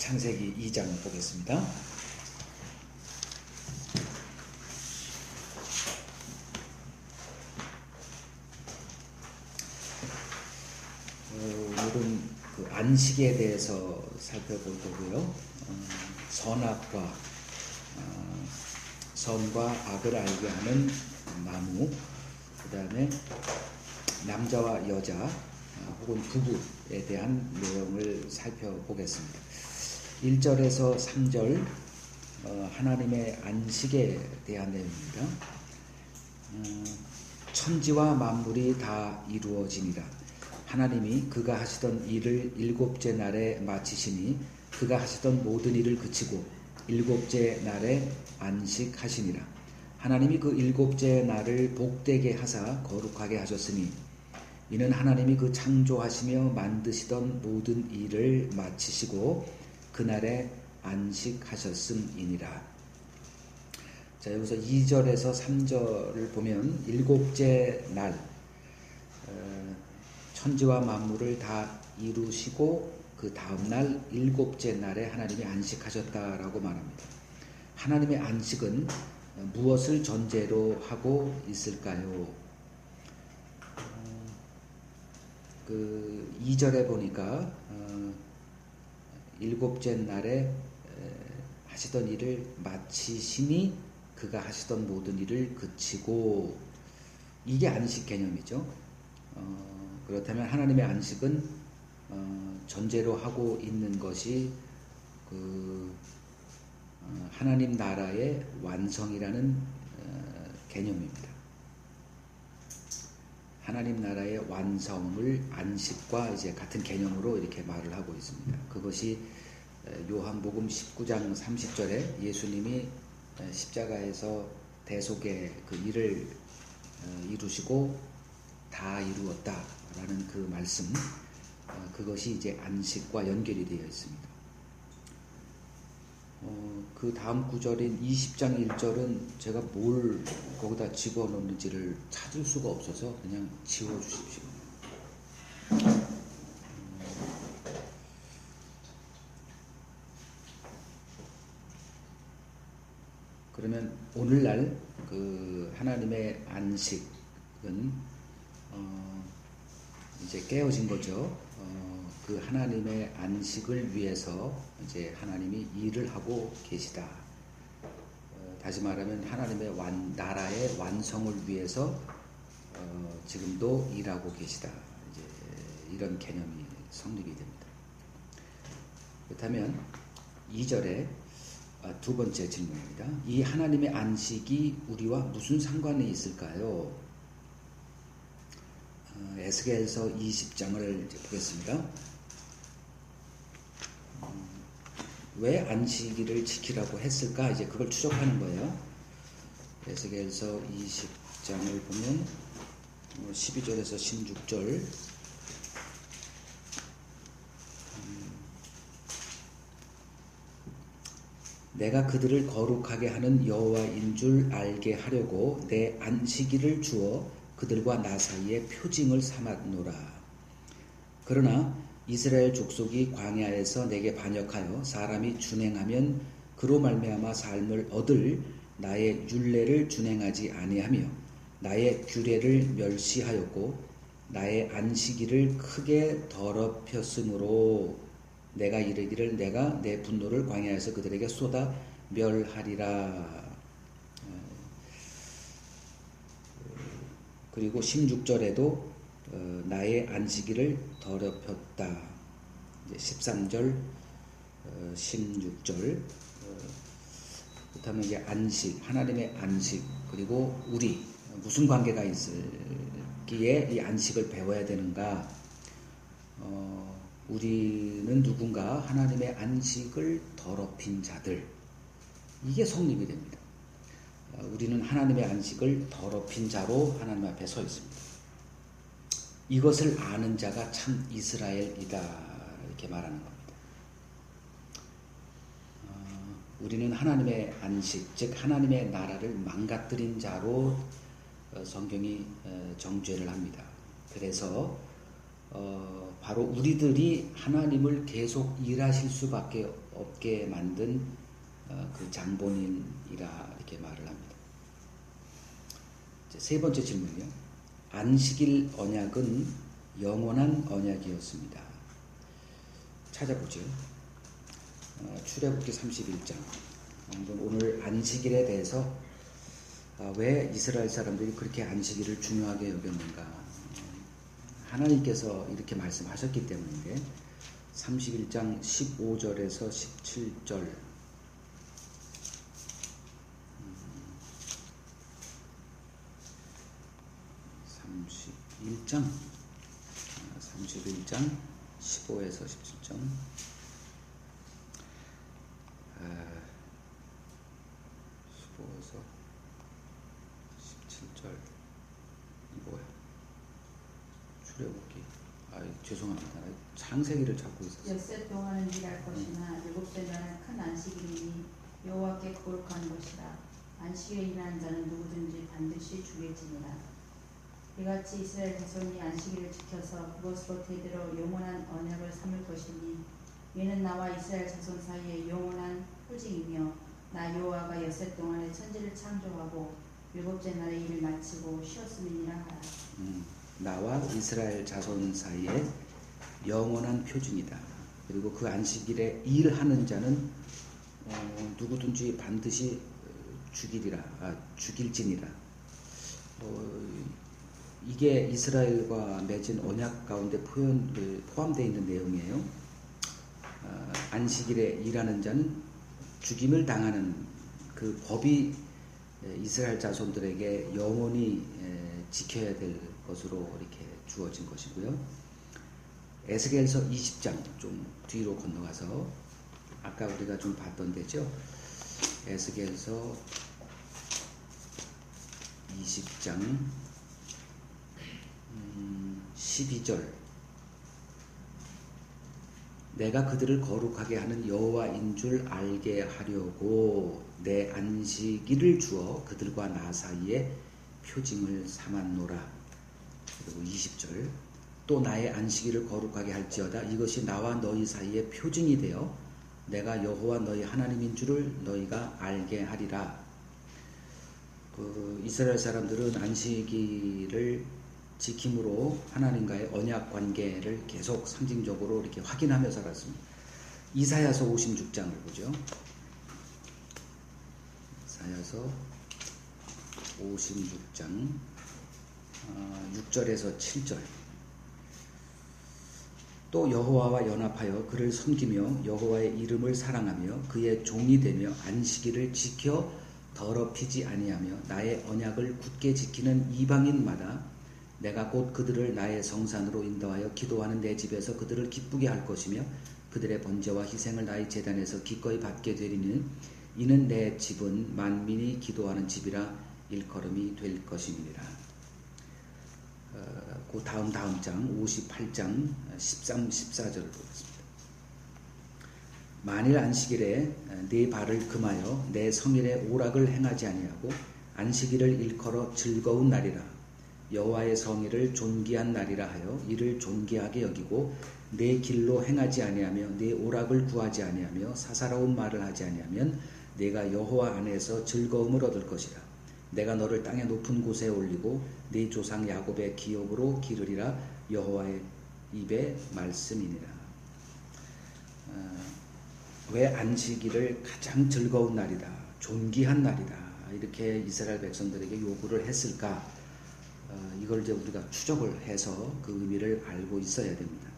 창세기 2장 보겠습니다. 오늘은 그 안식에 대해서 살펴볼 거고요. 선악과 선과 악을 알게 하는 나무, 그 다음에 남자와 여자 혹은 부부에 대한 내용을 살펴보겠습니다. 1절에서 3절 하나님의 안식에 대한 내용입니다. 천지와 만물이 다 이루어지니라. 하나님이 그가 하시던 일을 일곱째 날에 마치시니 그가 하시던 모든 일을 그치고 일곱째 날에 안식하시니라. 하나님이 그 일곱째 날을 복되게 하사 거룩하게 하셨으니 이는 하나님이 그 창조하시며 만드시던 모든 일을 마치시고 그날에 안식하셨음이니라. 자, 여기서 2절에서 3절을 보면 일곱째 날 천지와 만물을 다 이루시고 그 다음날 일곱째 날에 하나님이 안식하셨다라고 말합니다. 하나님의 안식은 무엇을 전제로 하고 있을까요? 그 2절에 보니까 일곱째 날에 하시던 일을 마치시니 그가 하시던 모든 일을 그치고, 이게 안식 개념이죠. 그렇다면 하나님의 안식은 전제로 하고 있는 것이 하나님 나라의 완성이라는 개념입니다. 하나님 나라의 완성을 안식과 이제 같은 개념으로 이렇게 말을 하고 있습니다. 그것이 요한복음 19장 30절에 예수님이 십자가에서 대속의 그 일을 이루시고 다 이루었다라는 그 말씀, 그것이 이제 안식과 연결이 되어 있습니다. 그 다음 구절인 20장 1절은 제가 뭘 거기다 집어넣는지를 찾을 수가 없어서 그냥 지워주십시오. 그러면 오늘날 그 하나님의 안식은 이제 깨어진 거죠. 그 하나님의 안식을 위해서 이제 하나님이 일을 하고 계시다. 다시 말하면 하나님의 나라의 완성을 위해서 지금도 일하고 계시다. 이제 이런 개념이 성립이 됩니다. 그렇다면 2절에 두 번째 질문입니다. 이 하나님의 안식이 우리와 무슨 상관이 있을까요? 에스겔서 20장을 보겠습니다. 왜 안식일을 지키라고 했을까? 이제 그걸 추적하는 거예요. 에스겔서 20장을 보면 12절에서 16절, 내가 그들을 거룩하게 하는 여호와인 줄 알게 하려고 내 안식일을 주어 그들과 나 사이에 표징을 삼았노라. 그러나 이스라엘 족속이 광야에서 내게 반역하여 사람이 준행하면 그로 말미암아 삶을 얻을 나의 율례를 준행하지 아니하며 나의 규례를 멸시하였고 나의 안식일을 크게 더럽혔으므로 내가 이르기를 내가 내 분노를 광야에서 그들에게 쏟아 멸하리라. 그리고 16절에도 나의 안식일을 더럽혔다. 13절, 16절. 그렇다면 이제 안식, 하나님의 안식, 그리고 우리 무슨 관계가 있을기에 이 안식을 배워야 되는가? 우리는 누군가 하나님의 안식을 더럽힌 자들, 이게 성립이 됩니다. 우리는 하나님의 안식을 더럽힌 자로 하나님 앞에 서 있습니다. 이것을 아는 자가 참 이스라엘이다, 이렇게 말하는 겁니다. 우리는 하나님의 안식, 즉 하나님의 나라를 망가뜨린 자로 성경이 정죄를 합니다. 그래서 바로 우리들이 하나님을 계속 일하실 수밖에 없게 만든 그 장본인이라 이렇게 말을 합니다. 세 번째 질문이요. 안식일 언약은 영원한 언약이었습니다. 찾아보죠. 출애굽기 31장. 오늘 안식일에 대해서 왜 이스라엘 사람들이 그렇게 안식일을 중요하게 여겼는가. 하나님께서 이렇게 말씀하셨기 때문인데 31장 15절에서 17절 31장 15에서 17절 15에서 17절 뭐야? 출애굽기 죄송합니다. 창세기를 찾고 있었어요. 엿새 동안은 일할 것이나 일곱째 날은 큰 안식일이니 여호와께 거룩한 것이라. 안식일에 일하는 자는 누구든지 반드시 죽일지니라. 이같이 이스라엘 자손이 안식일을 지켜서 그것으로 대대로 영원한 언약을 삼을 것이니 이는 나와 이스라엘 자손 사이에 영원한 표징이며 나 여호와가 엿새 동안에 천지를 창조하고 일곱째 날에 일을 마치고 쉬었음이니라 하라. 나와 이스라엘 자손 사이에 영원한 표징이다. 그리고 그 안식일에 일하는 자는 누구든지 반드시 죽일지니라. 이게 이스라엘과 맺은 언약 가운데 포함되어 있는 내용이에요. 안식일에 일하는 자는 죽임을 당하는 그 법이 이스라엘 자손들에게 영원히 지켜야 될 것으로 이렇게 주어진 것이고요. 에스겔서 20장 좀 뒤로 건너가서 아까 우리가 좀 봤던 데죠. 에스겔서 20장 12절 내가 그들을 거룩하게 하는 여호와인 줄 알게 하려고 내 안식일을 주어 그들과 나 사이에 표징을 삼았노라. 그리고 20절 또 나의 안식일을 거룩하게 할지어다. 이것이 나와 너희 사이에 표징이 되어 내가 여호와 너희 하나님인 줄을 너희가 알게 하리라. 이스라엘 사람들은 안식일을 지킴으로 하나님과의 언약 관계를 계속 상징적으로 이렇게 확인하며 살았습니다. 이사야서 56장을 보죠. 이사야서 56장 6절에서 7절 또 여호와와 연합하여 그를 섬기며 여호와의 이름을 사랑하며 그의 종이 되며 안식일을 지켜 더럽히지 아니하며 나의 언약을 굳게 지키는 이방인마다 내가 곧 그들을 나의 성산으로 인도하여 기도하는 내 집에서 그들을 기쁘게 할 것이며 그들의 번제와 희생을 나의 제단에서 기꺼이 받게 되리니 이는 내 집은 만민이 기도하는 집이라 일컬음이 될 것임이니라. 그 다음 장 58장 13, 14절을 보겠습니다. 만일 안식일에 네 발을 금하여 내 성일에 오락을 행하지 아니하고 안식일을 일컬어 즐거운 날이라 여호와의 성일을 존귀한 날이라 하여 이를 존귀하게 여기고 내 길로 행하지 아니하며 내 오락을 구하지 아니하며 사사로운 말을 하지 아니하면 내가 여호와 안에서 즐거움을 얻을 것이라. 내가 너를 땅의 높은 곳에 올리고 네 조상 야곱의 기업으로 기르리라. 여호와의 입의 말씀이니라. 왜 안식일을 가장 즐거운 날이다, 존귀한 날이다 이렇게 이스라엘 백성들에게 요구를 했을까? 이걸 이제 우리가 추적을 해서 그 의미를 알고 있어야 됩니다.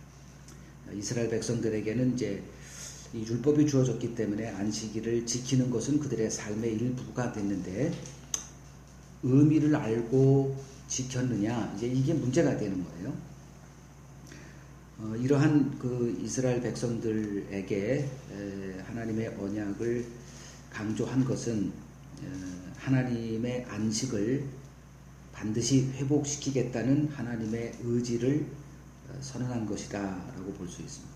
이스라엘 백성들에게는 이제 이 율법이 주어졌기 때문에 안식일을 지키는 것은 그들의 삶의 일부가 됐는데 의미를 알고 지켰느냐, 이제 이게 문제가 되는 거예요. 이러한 그 이스라엘 백성들에게 하나님의 언약을 강조한 것은 하나님의 안식을 반드시 회복시키겠다는 하나님의 의지를 선언한 것이다 라고 볼 수 있습니다.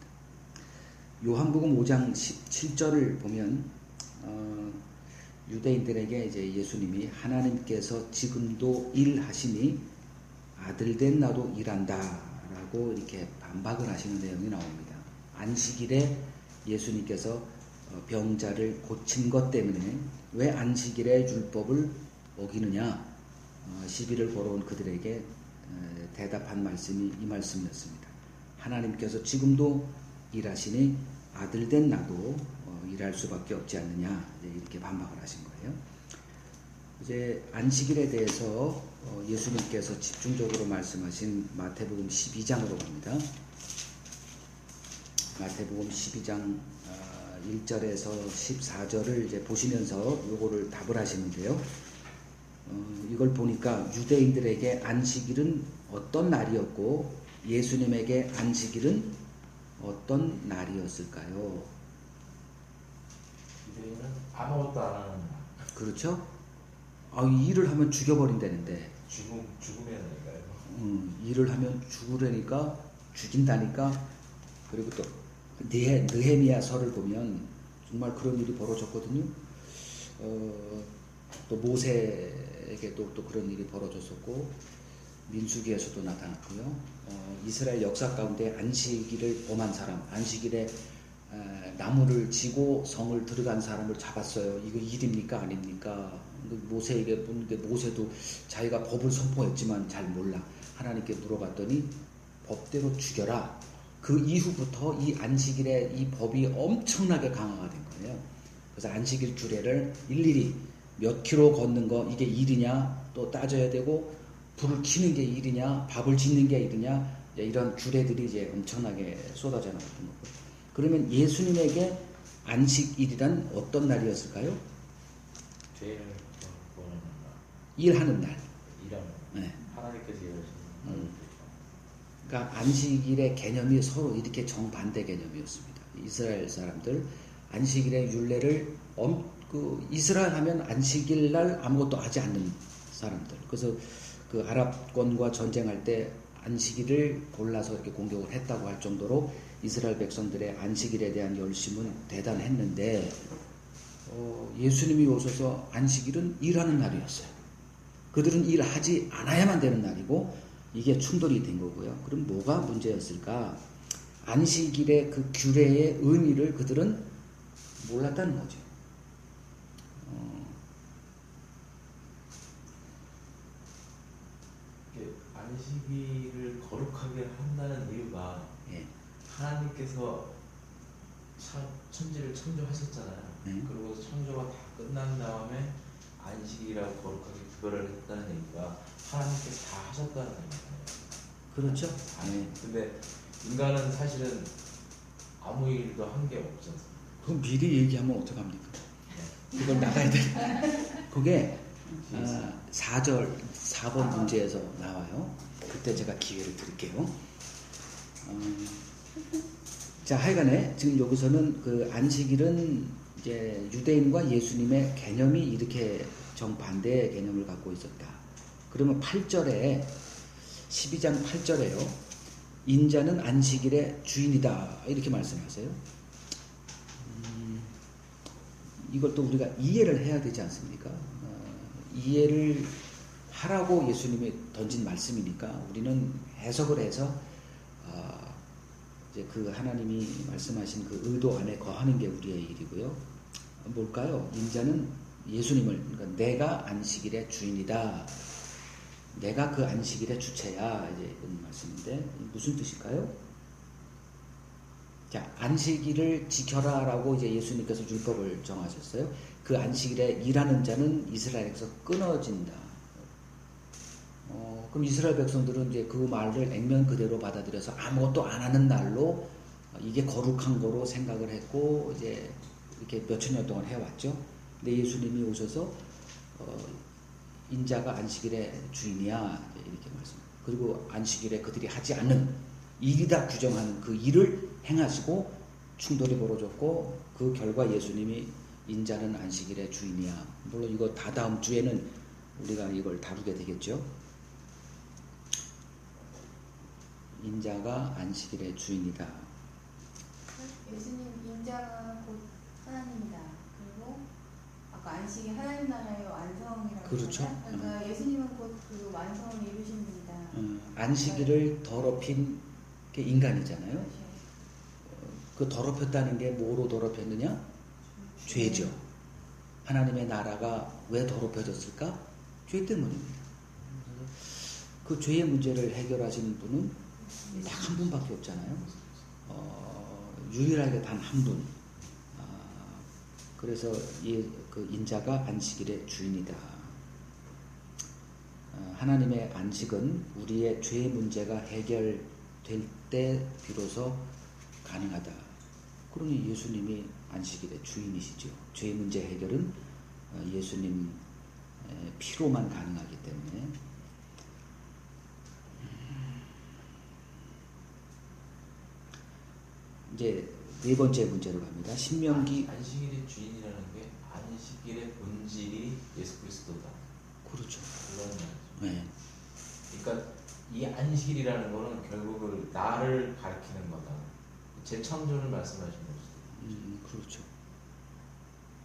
요한복음 5장 17절을 보면 유대인들에게 이제 예수님이 하나님께서 지금도 일하시니 아들된 나도 일한다 라고 이렇게 반박을 하시는 내용이 나옵니다. 안식일에 예수님께서 병자를 고친 것 때문에 왜 안식일의 율법을 어기느냐, 시비를 걸어온 그들에게 대답한 말씀이 이 말씀이었습니다. 하나님께서 지금도 일하시니 아들된 나도 일할 수밖에 없지 않느냐, 이렇게 반박을 하신 거예요. 이제 안식일에 대해서 예수님께서 집중적으로 말씀하신 마태복음 12장으로 갑니다. 마태복음 12장 1절에서 14절을 이제 보시면서 요거를 답을 하시는데요. 이걸 보니까 유대인들에게 안식일은 어떤 날이었고 예수님에게 안식일은 어떤 날이었을까요? 유대인은 아무것도 안 하는 날. 그렇죠? 일을 하면 죽여버린다는데 죽음의 날인가요? 일을 하면 죽으려니까 죽인다니까. 그리고 또 느헤미야서를 보면 정말 그런 일이 벌어졌거든요. 또 모세에게도 또 그런 일이 벌어졌었고 민수기에서도 나타났고요. 이스라엘 역사 가운데 안식일을 범한 사람, 안식일에 나무를 지고 성을 들어간 사람을 잡았어요. 이거 일입니까 아닙니까? 모세에게 묻는데 모세도 자기가 법을 선포했지만 잘 몰라. 하나님께 물어봤더니 법대로 죽여라. 그 이후부터 이 안식일에 이 법이 엄청나게 강화가 된 거예요. 그래서 안식일 규례를 일일이 몇 킬로 걷는 거 이게 일이냐 또 따져야 되고, 불을 켜는 게 일이냐 밥을 짓는 게 일이냐, 이런 규례들이 이제 엄청나게 쏟아져 나왔던 거고요. 그러면 예수님에게 안식일이란 어떤 날이었을까요? 죄를 보는 날. 일하는 날. 일하는 날. 네. 하나님께서 일하시는 날. 그러니까 안식일의 개념이 서로 이렇게 정반대 개념이었습니다. 이스라엘 사람들 안식일의 율례를 이스라엘 하면 안식일 날 아무것도 하지 않는 사람들. 그래서 그 아랍권과 전쟁할 때 안식일을 골라서 이렇게 공격을 했다고 할 정도로 이스라엘 백성들의 안식일에 대한 열심은 대단했는데, 예수님이 오셔서 안식일은 일하는 날이었어요. 그들은 일하지 않아야만 되는 날이고, 이게 충돌이 된 거고요. 그럼 뭐가 문제였을까? 안식일의 그 규례의 의미를 그들은 몰랐다는 거죠. 안식일을 거룩하게 한다는 이유가, 예. 하나님께서 천지를 창조하셨잖아요. 그리고 창조가 다 끝난 다음에 안식일이라고 거룩하게 구별을 했다는 얘기가 하나님께서 다 하셨다는 얘기예요. 그렇죠. 근데 인간은 사실은 아무 일도 한 게 없지 않습니까? 그럼 미리 얘기하면 어떡합니까? 이걸 나가야 돼. 그게 4번 문제에서 나와요. 그때 제가 기회를 드릴게요. 자, 하여간에 지금 여기서는 그 안식일은 이제 유대인과 예수님의 개념이 이렇게 정반대의 개념을 갖고 있었다. 그러면 8절에 12장 8절에요. 인자는 안식일의 주인이다. 이렇게 말씀하세요. 이걸 또 우리가 이해를 해야 되지 않습니까? 이해를 하라고 예수님이 던진 말씀이니까 우리는 해석을 해서 이제 그 하나님이 말씀하신 그 의도 안에 거하는 게 우리의 일이고요. 뭘까요? 인자는 예수님을, 그러니까 내가 안식일의 주인이다. 내가 그 안식일의 주체야. 이제 이런 말씀인데 무슨 뜻일까요? 자, 안식일을 지켜라라고 이제 예수님께서 율법을 정하셨어요. 그 안식일에 일하는 자는 이스라엘에서 끊어진다. 그럼 이스라엘 백성들은 이제 그 말을 액면 그대로 받아들여서 아무것도 안 하는 날로 이게 거룩한 거로 생각을 했고 이제 이렇게 몇천 년 동안 해왔죠. 근데 예수님이 오셔서 인자가 안식일의 주인이야 이렇게 말씀. 그리고 안식일에 그들이 하지 않는 일이다 규정하는 그 일을 행하시고 충돌이 벌어졌고 그 결과 예수님이 인자는 안식일의 주인이야. 물론 이거 다다음 주에는 우리가 이걸 다루게 되겠죠. 인자가 안식일의 주인이다. 예수님 인자가 곧 하나님이다. 그리고 아까 안식이 하나님 나라의 완성이라고 그렇죠. 하잖아요. 그러니까 예수님은 곧 그 완성을 이루신 분이다. 안식일을 더럽힌 게 인간이잖아요. 그렇죠. 그 더럽혔다는 게 뭐로 더럽혔느냐? 죄죠. 하나님의 나라가 왜 더럽혀졌을까? 죄 때문입니다. 그 죄의 문제를 해결하시는 분은 딱 한 분밖에 없잖아요. 유일하게 단 한 분. 그래서 그 인자가 안식일의 주인이다. 하나님의 안식은 우리의 죄 문제가 해결될 때 비로소 가능하다. 그러니 예수님이 안식일의 주인이시죠. 죄 문제 해결은 예수님 피로만 가능하기 때문에. 이제 네 번째 문제로 갑니다. 신명기. 안식일의 주인이라는 게 안식일의 본질이 예수 그리스도다. 그렇죠. 그런 말이죠. 네. 그러니까 이 안식일이라는 거는 결국은 나를 가리키는 거다. 재창조를 말씀하시는 것이죠. 그렇죠.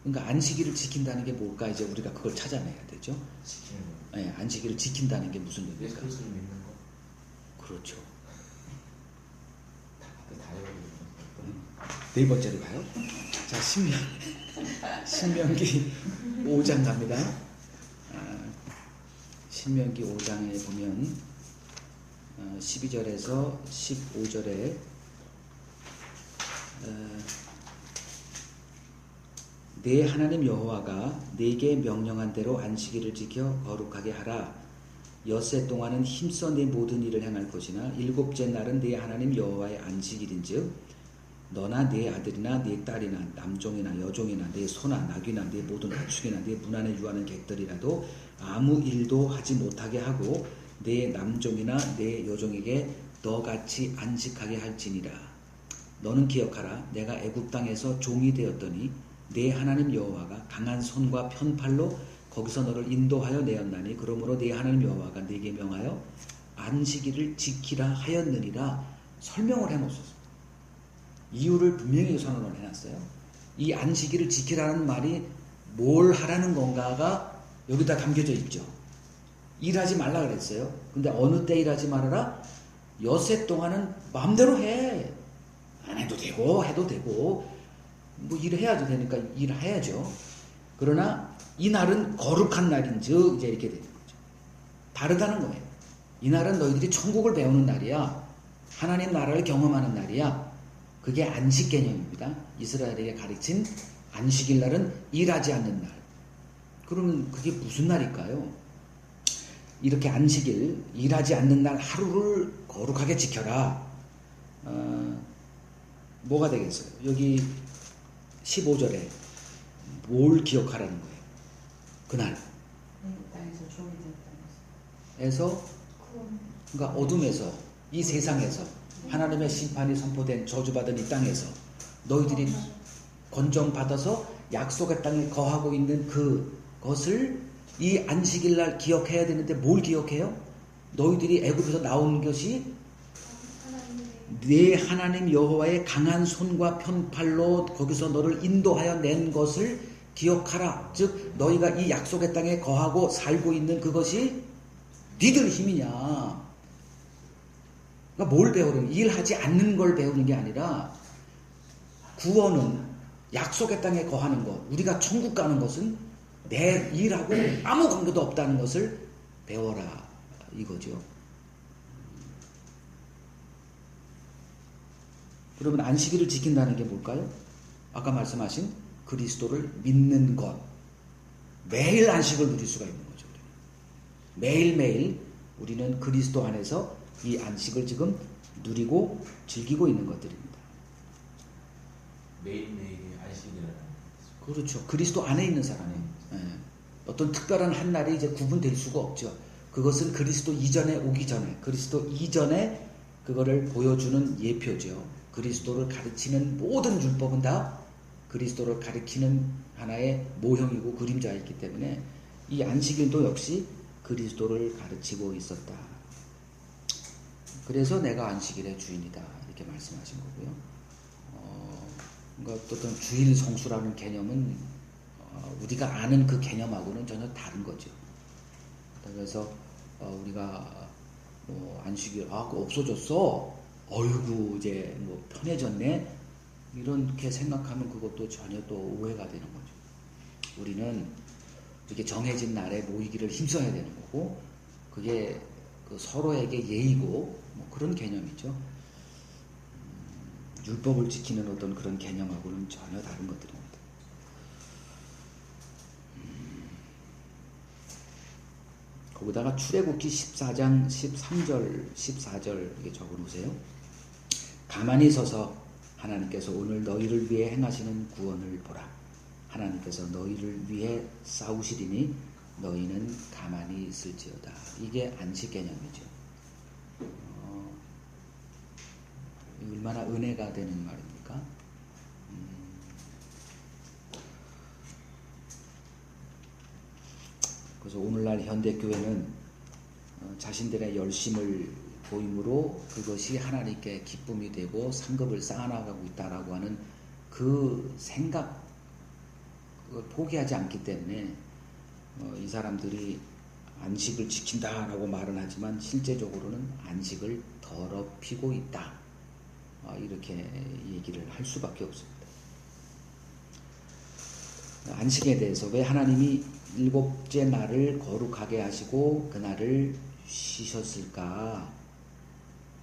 그러니까 안식일을 지킨다는 게 뭘까? 이제 우리가 그걸 찾아내야 되죠. 지키는 거. 네, 안식일을 지킨다는 게 무슨 예수 얘기일까? 그리스도를 믿는 거. 그렇죠. 다 외우고. 네 번째로 가요. 자, 신명기 5장 갑니다. 신명기 5장에 보면 12절에서 15절에 내 하나님 여호와가 네게 명령한 대로 안식일을 지켜 거룩하게 하라. 엿새 동안은 힘써 내 모든 일을 행할 것이나 일곱째 날은 네 하나님 여호와의 안식일인즉 너나 네 아들이나 네 딸이나 남종이나 여종이나 네 소나 나귀나 네 모든 가축이나 네 문 안에 유하는 객들이라도 아무 일도 하지 못하게 하고 네 남종이나 네 여종에게 너같이 안식하게 할지니라. 너는 기억하라. 내가 애굽 땅에서 종이 되었더니 네 하나님 여호와가 강한 손과 편팔로 거기서 너를 인도하여 내었나니 그러므로 네 하나님 여호와가 네게 명하여 안식일을 지키라 하였느니라. 설명을 해놓으셨어요. 이유를 분명히 선언을 해놨어요. 이 안식일을 지키라는 말이 뭘 하라는 건가가 여기다 담겨져 있죠. 일하지 말라 그랬어요. 근데 어느 때 일하지 말아라? 엿새 동안은 마음대로 해. 안 해도 되고 해도 되고 뭐 일해야도 되니까 일해야죠. 그러나 이 날은 거룩한 날인즉 이제 이렇게 되는 거죠. 다르다는 거예요. 이 날은 너희들이 천국을 배우는 날이야. 하나님 나라를 경험하는 날이야. 그게 안식 개념입니다. 이스라엘에게 가르친 안식일 날은 일하지 않는 날. 그러면 그게 무슨 날일까요? 이렇게 안식일, 일하지 않는 날 하루를 거룩하게 지켜라. 뭐가 되겠어요? 여기 15절에 뭘 기억하라는 거예요? 그날. 애굽 땅에서 종이 되었다면서. 에서, 그러니까 어둠에서, 이 세상에서 하나님의 심판이 선포된 저주받은 이 땅에서 너희들이 건정받아서 약속의 땅에 거하고 있는 그것을 이 안식일 날 기억해야 되는데 뭘 기억해요? 너희들이 애굽에서 나온 것이 네 하나님 여호와의 강한 손과 편팔로 거기서 너를 인도하여 낸 것을 기억하라. 즉 너희가 이 약속의 땅에 거하고 살고 있는 그것이 니들 힘이냐. 그러니까 뭘 배우는, 일하지 않는 걸 배우는 게 아니라 구원은 약속의 땅에 거하는 것, 우리가 천국 가는 것은 내 일하고 아무 관계도 없다는 것을 배워라 이거죠. 그러면 안식일을 지킨다는 게 뭘까요? 아까 말씀하신 그리스도를 믿는 것. 매일 안식을 누릴 수가 있는 거죠. 매일매일 우리는 그리스도 안에서 이 안식을 지금 누리고 즐기고 있는 것들입니다. 매일매일이 안식이라는 그렇죠. 그리스도 안에 있는 사람이 어떤 특별한 한 날이 이제 구분될 수가 없죠. 그것은 그리스도 이전에 오기 전에, 그리스도 이전에 그거를 보여주는 예표죠. 그리스도를 가르치는 모든 율법은 다 그리스도를 가르치는 하나의 모형이고 그림자였기 때문에 이 안식일도 역시 그리스도를 가르치고 있었다. 그래서 내가 안식일의 주인이다 이렇게 말씀하신 거고요. 그러니까 어떤 주일 성수라는 개념은 우리가 아는 그 개념하고는 전혀 다른 거죠. 그래서 우리가 뭐 안식일 그거 없어졌어. 어이구 이제 뭐 편해졌네. 이렇게 생각하면 그것도 전혀 또 오해가 되는 거죠. 우리는 이렇게 정해진 날에 모이기를 힘써야 되는 거고, 그게 그 서로에게 예의고 뭐 그런 개념이죠. 율법을 지키는 어떤 그런 개념하고는 전혀 다른 것들입니다. 거기다가 출애굽기 14장 13절 14절 이렇게 적어 놓으세요. 가만히 서서 하나님께서 오늘 너희를 위해 행하시는 구원을 보라. 하나님께서 너희를 위해 싸우시리니 너희는 가만히 있을지어다. 이게 안식 개념이죠. 얼마나 은혜가 되는 말입니까? 그래서 오늘날 현대교회는 자신들의 열심을 보임으로 그것이 하나님께 기쁨이 되고 상급을 쌓아나가고 있다라고 하는 그 생각, 그걸 포기하지 않기 때문에 이 사람들이 안식을 지킨다라고 말은 하지만 실제적으로는 안식을 더럽히고 있다. 이렇게 얘기를 할 수밖에 없습니다. 안식에 대해서 왜 하나님이 일곱째 날을 거룩하게 하시고 그날을 쉬셨을까?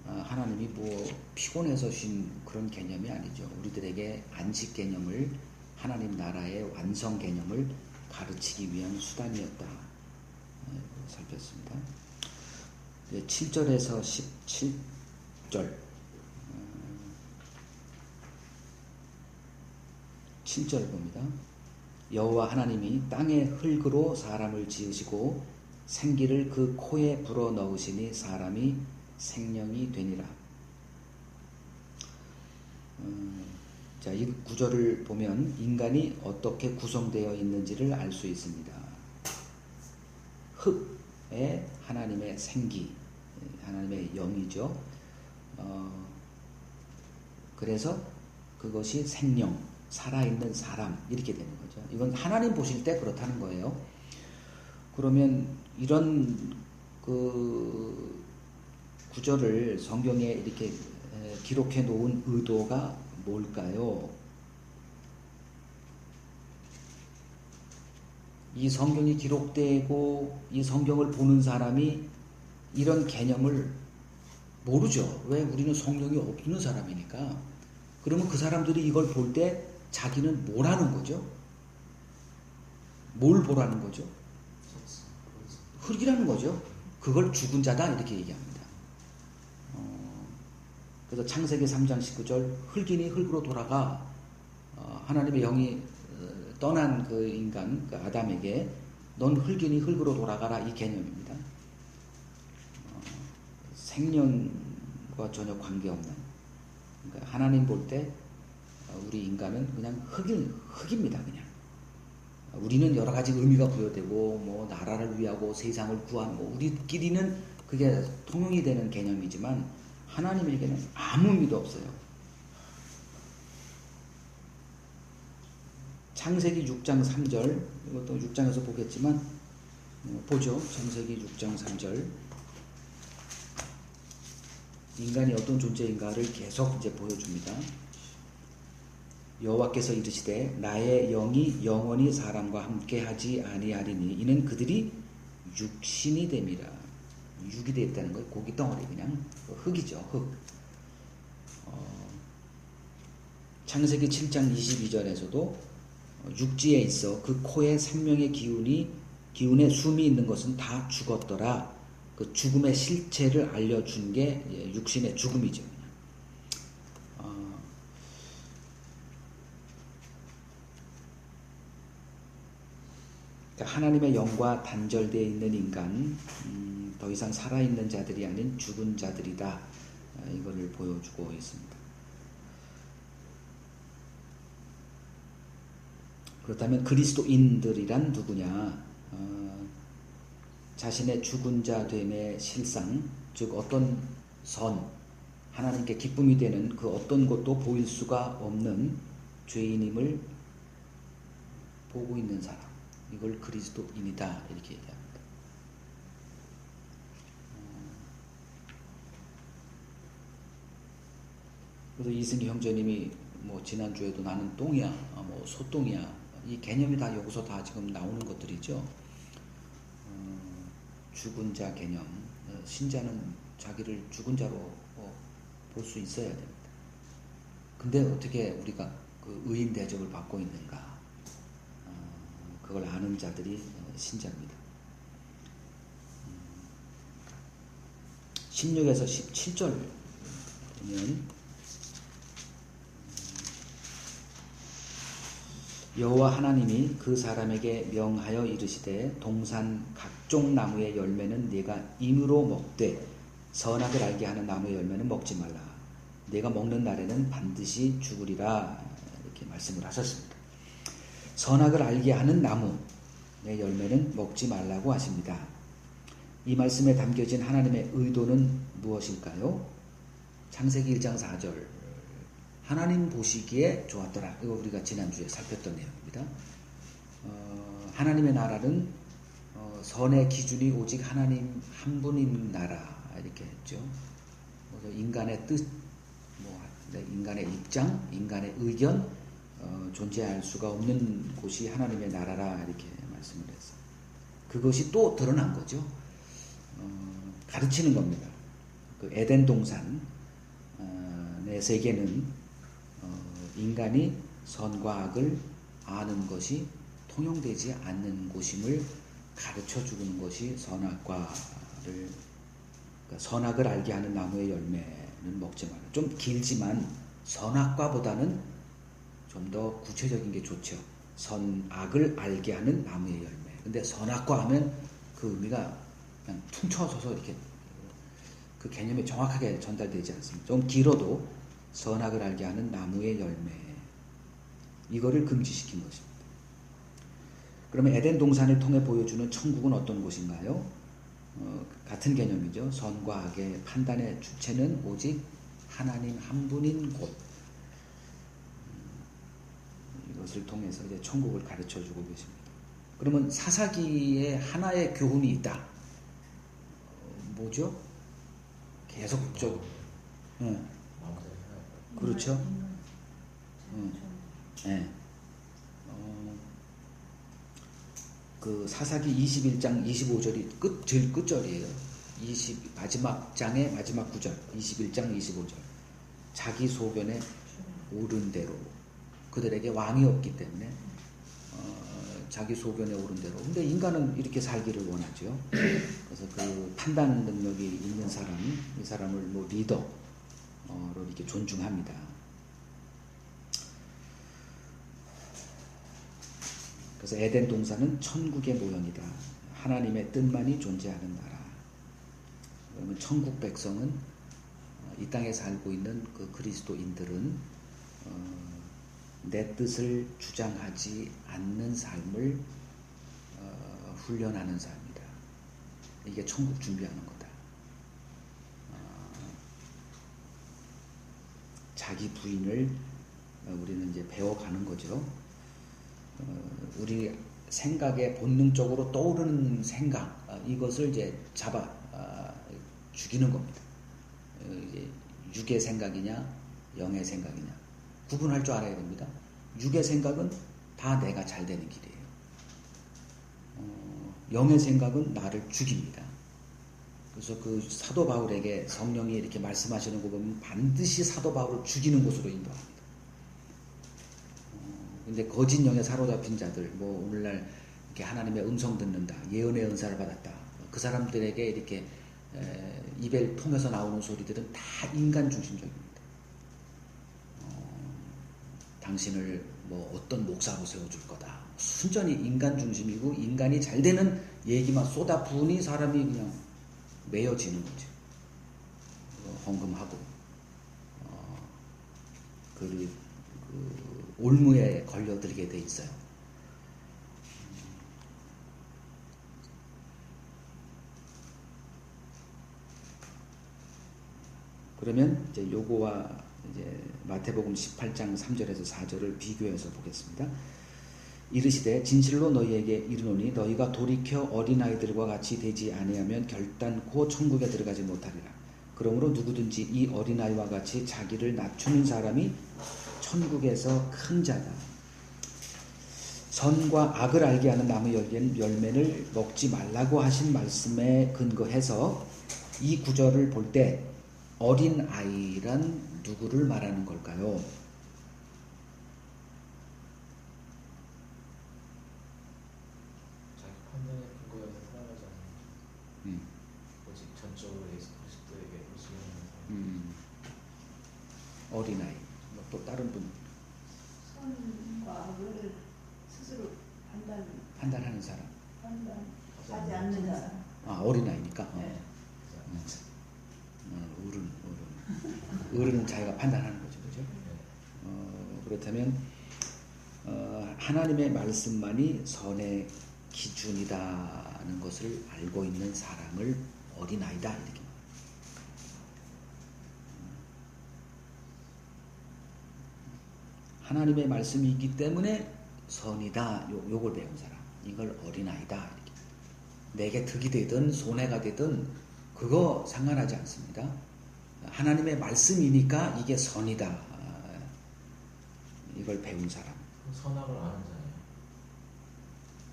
하나님이 뭐 피곤해서 쉰 그런 개념이 아니죠. 우리들에게 안식 개념을, 하나님 나라의 완성 개념을 가르치기 위한 수단이었다. 살폈습니다. 7절에서 17절 7절 봅니다. 여호와 하나님이 땅의 흙으로 사람을 지으시고 생기를 그 코에 불어 넣으시니 사람이 생명이 되니라. 자, 이 구절을 보면 인간이 어떻게 구성되어 있는지를 알 수 있습니다. 흙에 하나님의 생기, 하나님의 영이죠. 그래서 그것이 생명, 살아있는 사람 이렇게 되는 거죠. 이건 하나님 보실 때 그렇다는 거예요. 그러면 이런 그 구절을 성경에 이렇게 기록해 놓은 의도가 뭘까요? 이 성경이 기록되고 이 성경을 보는 사람이 이런 개념을 모르죠. 왜? 우리는 성경이 없는 사람이니까. 그러면 그 사람들이 이걸 볼 때 자기는 뭘 하는 거죠? 뭘 보라는 거죠? 흙이라는 거죠. 그걸 죽은 자다 이렇게 얘기합니다. 그래서 창세기 3장 19절 흙이니 흙으로 돌아가. 하나님의 영이 떠난 그 인간, 그 아담에게 넌 흙이니 흙으로 돌아가라 이 개념입니다. 생명과 전혀 관계없는, 그러니까 하나님 볼 때 우리 인간은 그냥 흙입니다. 그냥 우리는 여러 가지 의미가 부여되고 뭐 나라를 위하고 세상을 구하는 뭐 우리끼리는 그게 통용이 되는 개념이지만 하나님에게는 아무 의미도 없어요. 창세기 6장 3절 이것도 6장에서 보겠지만 보죠. 창세기 6장 3절 인간이 어떤 존재인가를 계속 이제 보여줍니다. 여호와께서 이르시되 나의 영이 영원히 사람과 함께하지 아니하리니 이는 그들이 육신이 됨이라. 육이 되었다는 거예요. 고기 덩어리 그냥 흙이죠. 흙. 창세기 7장 22절에서도 육지에 있어 그 코에 생명의 기운에 숨이 있는 것은 다 죽었더라. 그 죽음의 실체를 알려준 게 육신의 죽음이죠. 하나님의 영과 단절되어 있는 인간, 더 이상 살아있는 자들이 아닌 죽은 자들이다. 이거를 보여주고 있습니다. 그렇다면 그리스도인들이란 누구냐? 자신의 죽은 자 됨의 실상, 즉 어떤 선, 하나님께 기쁨이 되는 그 어떤 것도 보일 수가 없는 죄인임을 보고 있는 사람. 이걸 그리스도인이다 이렇게 얘기합니다. 그래서 이승기 형제님이 뭐 지난주에도 나는 똥이야, 뭐 소똥이야, 이 개념이 다 여기서 다 지금 나오는 것들이죠. 죽은 자 개념, 신자는 자기를 죽은 자로 볼 수 있어야 됩니다. 근데 어떻게 우리가 그 의인 대접을 받고 있는가? 그걸 아는 자들이 신자입니다. 16에서 17절 보면 여호와 하나님이 그 사람에게 명하여 이르시되 동산 각종 나무의 열매는 네가 임으로 먹되 선악을 알게 하는 나무의 열매는 먹지 말라. 네가 먹는 날에는 반드시 죽으리라. 이렇게 말씀을 하셨습니다. 선악을 알게 하는 나무의 열매는 먹지 말라고 하십니다. 이 말씀에 담겨진 하나님의 의도는 무엇일까요? 창세기 1장 4절 하나님 보시기에 좋았더라. 이거 우리가 지난주에 살폈던 내용입니다. 하나님의 나라는 선의 기준이 오직 하나님 한 분인 나라 이렇게 했죠. 인간의 뜻, 인간의 입장, 인간의 의견 존재할 수가 없는 곳이 하나님의 나라라 이렇게 말씀을 했어요. 그것이 또 드러난 거죠. 가르치는 겁니다. 그 에덴 동산의 세계는 인간이 선과 악을 아는 것이 통용되지 않는 곳임을 가르쳐 주는 것이 선악을 알게 하는 나무의 열매는 먹지 마라. 좀 길지만 선악과보다는 좀 더 구체적인 게 좋죠. 선악을 알게 하는 나무의 열매. 근데 선악과 하면 그 의미가 그냥 퉁쳐져서 이렇게 그 개념이 정확하게 전달되지 않습니다. 좀 길어도 선악을 알게 하는 나무의 열매. 이거를 금지시킨 것입니다. 그러면 에덴 동산을 통해 보여주는 천국은 어떤 곳인가요? 같은 개념이죠. 선과 악의 판단의 주체는 오직 하나님 한 분인 곳. 이것을 통해서 이제 천국을 가르쳐 주고 계십니다. 그러면 사사기에 하나의 교훈이 있다. 뭐죠? 계속적. 그렇죠. 그 사사기 21장 25절이 제일 끝절이에요. 마지막 장의 마지막 구절 21장 25절. 자기 소견에 오른 대로 그들에게 왕이 없기 때문에 자기 소견에 오른 대로. 근데 인간은 이렇게 살기를 원하죠. 그래서 그 판단 능력이 있는 사람, 이 사람을 뭐 리더로 이렇게 존중합니다. 그래서 에덴 동산은 천국의 모형이다. 하나님의 뜻만이 존재하는 나라. 그러면 천국 백성은 이 땅에 살고 있는 그 그리스도인들은 내 뜻을 주장하지 않는 삶을 훈련하는 삶이다. 이게 천국 준비하는 거다. 자기 부인을 우리는 이제 배워가는 거죠. 우리 생각에 본능적으로 떠오르는 생각, 이것을 이제 잡아 죽이는 겁니다. 이제 육의 생각이냐 영의 생각이냐 구분할 줄 알아야 됩니다. 육의 생각은 다 내가 잘 되는 길이에요. 영의 생각은 나를 죽입니다. 그래서 그 사도 바울에게 성령이 이렇게 말씀하시는 거 보면 반드시 사도 바울을 죽이는 곳으로 인도합니다. 근데 거짓 영에 사로잡힌 자들, 뭐 오늘날 이렇게 하나님의 음성 듣는다, 예언의 은사를 받았다, 그 사람들에게 이렇게 입을 통해서 나오는 소리들은 다 인간 중심적입니다. 당신을 뭐 어떤 목사로 세워줄 거다. 순전히 인간 중심이고 인간이 잘 되는 얘기만 쏟아 부으니 사람이 그냥 매여지는 거죠. 헌금하고 그 올무에 걸려들게 돼 있어요. 그러면 이제 요거와 이제 마태복음 18장 3절에서 4절을 비교해서 보겠습니다. 이르시되 진실로 너희에게 이르노니 너희가 돌이켜 어린아이들과 같이 되지 아니하면 결단코 천국에 들어가지 못하리라. 그러므로 누구든지 이 어린아이와 같이 자기를 낮추는 사람이 천국에서 큰 자다. 선과 악을 알게 하는 나무 열매를 먹지 말라고 하신 말씀에 근거해서 이 구절을 볼 때 어린 아이란 누구를 말하는 걸까요? 자기 판단의 근거에서 살아가지 않는 오직 전적으로 예수 그리스도에게 의지하는 어린아이. 또 다른 분 선과 악을 스스로 판단하는 사람. 판단하지 않는 사람. 아, 어린아이니까. 네. 어른은 자기가 판단하는 거죠. 그죠? 그렇다면 하나님의 말씀만이 선의 기준이다는 것을 알고 있는 사람을 어린아이다 이렇게. 하나님의 말씀이 있기 때문에 선이다. 요걸 배운 사람. 이걸 어린아이다 이렇게. 내게 득이 되든 손해가 되든 그거 상관하지 않습니다. 하나님의 말씀이니까 이게 선이다. 이걸 배운 사람. 선악을 아는 자예요.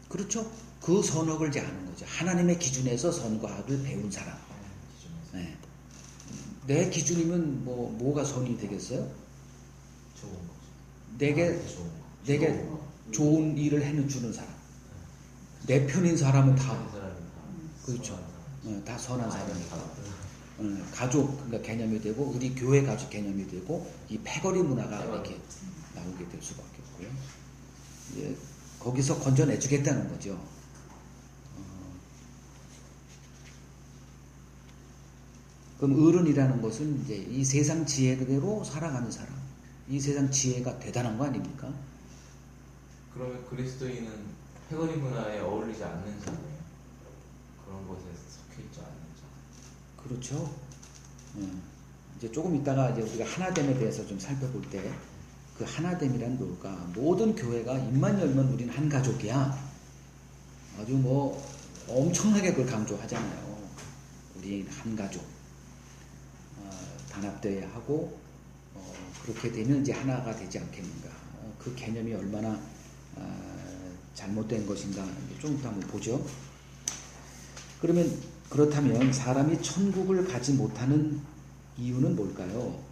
그렇죠. 그 선악을 이제 아는 거죠. 하나님의 기준에서 선과 악을 배운 사람. 기준에서. 네. 내 기준이면 뭐가 선이 되겠어요? 좋은 거죠. 내게 좋은 거. 좋은 일을 해주는 사람. 내 편인 사람은 다 그렇죠. 다 선한 사람이고. 가족 그러니까 개념이 되고 우리 교회 가족 개념이 되고 이 패거리 문화가 이렇게 나오게 될 수밖에 없고요. 이제 거기서 건져내주겠다는 거죠. 그럼 어른이라는 것은 이제 이 세상 지혜대로 살아가는 사람, 이 세상 지혜가 대단한 거 아닙니까? 그러면 그리스도인은 패거리 문화에 어울리지 않는 자네요. 그런 것에 속해 있지 않는 자. 그렇죠. 이제 조금 있다가 이제 우리가 하나됨에 대해서 좀 살펴볼 때 그 하나됨이란 뭘까? 모든 교회가 입만 열면 우린 한 가족이야. 아주 엄청나게 그걸 강조하잖아요. 우리 한 가족. 단합되어야 하고 그렇게 되면 이제 하나가 되지 않겠는가. 그 개념이 얼마나 잘못된 것인가 좀 이따 한번 보죠. 그렇다면 사람이 천국을 가지 못하는 이유는 뭘까요?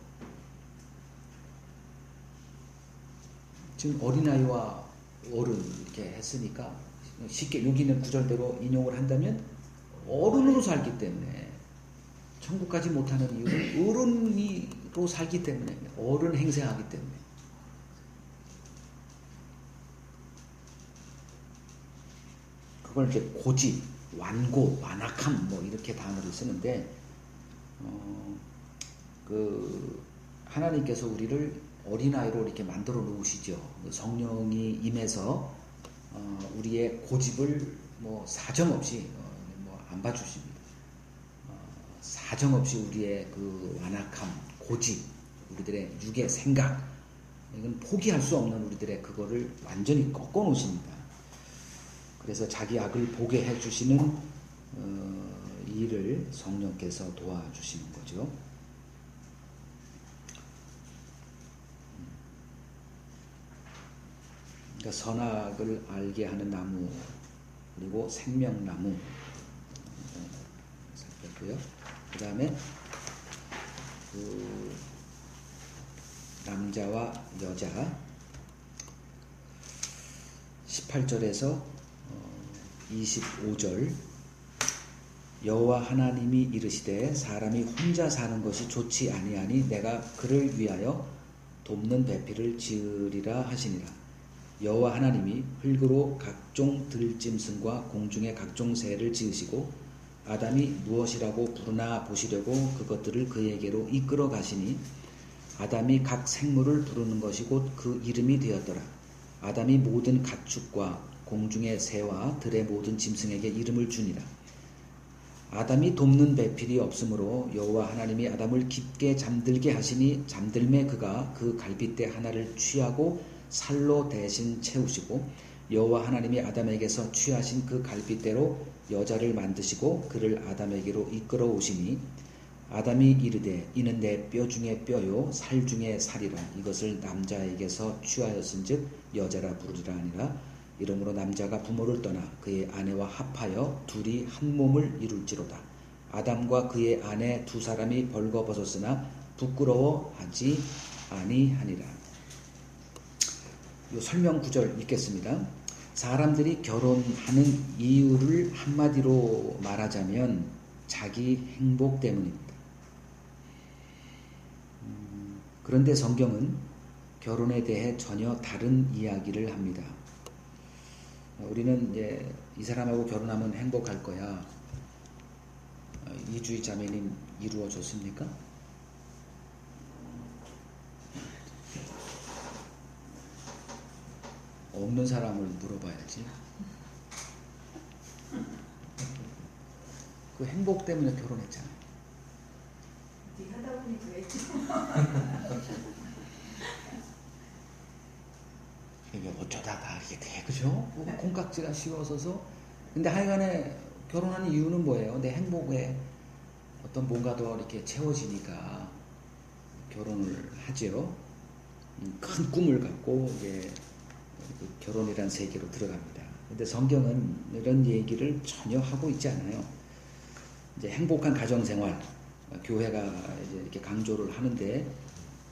지금 어린아이와 어른 이렇게 했으니까 쉽게 여기 있는 구절대로 인용을 한다면 어른으로 살기 때문에 천국 가지 못하는 이유는 어른으로 살기 때문에 어른 행세하기 때문에 그걸 이제 고집, 완고, 완악함 이렇게 단어를 쓰는데 하나님께서 우리를 어린아이로 이렇게 만들어 놓으시죠. 성령이 임해서 우리의 고집을 사정없이 안 봐주십니다. 사정없이 우리의 그 완악함, 고집, 우리들의 육의 생각 이건 포기할 수 없는 우리들의 그거를 완전히 꺾어 놓으십니다. 그래서 자기 악을 보게 해주시는 일을 성령께서 도와주시는 거죠. 그러니까 선악을 알게 하는 나무 그리고 생명나무 살폈고요. 그 다음에 남자와 여자 18절에서 25절 여호와 하나님이 이르시되 사람이 혼자 사는 것이 좋지 아니하니 내가 그를 위하여 돕는 배필을 지으리라 하시니라. 여호와 하나님이 흙으로 각종 들짐승과 공중의 각종 새를 지으시고 아담이 무엇이라고 부르나 보시려고 그것들을 그에게로 이끌어 가시니 아담이 각 생물을 부르는 것이 곧 그 이름이 되었더라. 아담이 모든 가축과 공중의 새와 들의 모든 짐승에게 이름을 주니라. 아담이 돕는 배필이 없으므로 여호와 하나님이 아담을 깊게 잠들게 하시니 잠들매 그가 그 갈빗대 하나를 취하고 살로 대신 채우시고 여호와 하나님이 아담에게서 취하신 그 갈빗대로 여자를 만드시고 그를 아담에게로 이끌어 오시니 아담이 이르되 이는 내 뼈 중에 뼈요 살 중에 살이라. 이것을 남자에게서 취하였은즉 여자라 부르리라 하니라. 이러므로 남자가 부모를 떠나 그의 아내와 합하여 둘이 한 몸을 이룰지로다. 아담과 그의 아내 두 사람이 벌거벗었으나 부끄러워하지 아니하니라. 이 설명 구절 읽겠습니다. 사람들이 결혼하는 이유를 한마디로 말하자면 자기 행복 때문입니다. 그런데 성경은 결혼에 대해 전혀 다른 이야기를 합니다. 우리는 이제 이 사람하고 결혼하면 행복할 거야. 이주희 자매님 이루어졌습니까? 없는 사람을 물어봐야지. 그 행복 때문에 결혼했잖아요. 네 하다 보니 그랬지. 이게 어쩌다가 이게 돼, 그죠? 콩깍지가 씌워서서. 근데 하여간에 결혼하는 이유는 뭐예요? 내 행복에 어떤 뭔가 더 이렇게 채워지니까 결혼을 하죠. 큰 꿈을 갖고 이제 그 결혼이란 세계로 들어갑니다. 근데 성경은 이런 얘기를 전혀 하고 있지 않아요. 이제 행복한 가정생활, 교회가 이제 이렇게 강조를 하는데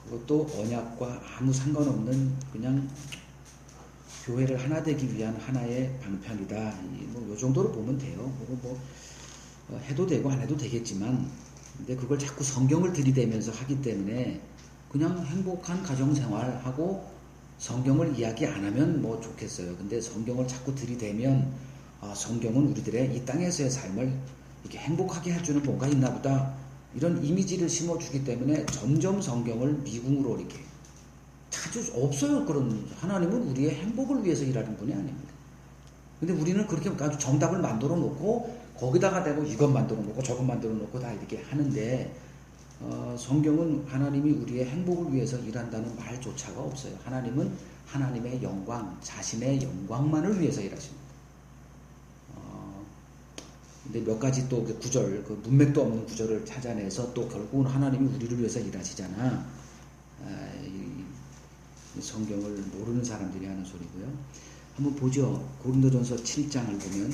그것도 언약과 아무 상관없는 그냥 교회를 하나 되기 위한 하나의 방편이다. 요 정도로 보면 돼요. 뭐 해도 되고 안 해도 되겠지만, 근데 그걸 자꾸 성경을 들이대면서 하기 때문에 그냥 행복한 가정생활하고 성경을 이야기 안 하면 뭐 좋겠어요. 근데 성경을 자꾸 들이대면 성경은 우리들의 이 땅에서의 삶을 이렇게 행복하게 해주는 뭔가 있나 보다. 이런 이미지를 심어주기 때문에 점점 성경을 미궁으로 이렇게 자주 없어요. 그런 하나님은 우리의 행복을 위해서 일하는 분이 아닙니다. 근데 우리는 그렇게 아주 정답을 만들어 놓고 거기다가 대고 이것 만들어 놓고 저것 만들어 놓고 다 이렇게 하는데 성경은 하나님이 우리의 행복을 위해서 일한다는 말조차가 없어요. 하나님은 하나님의 영광, 자신의 영광만을 위해서 일하십니다. 근데 몇 가지 또 구절, 그 문맥도 없는 구절을 찾아내서 또 결국은 하나님이 우리를 위해서 일하시잖아. 이 성경을 모르는 사람들이 하는 소리고요. 한번 보죠. 고린도전서 7장을 보면,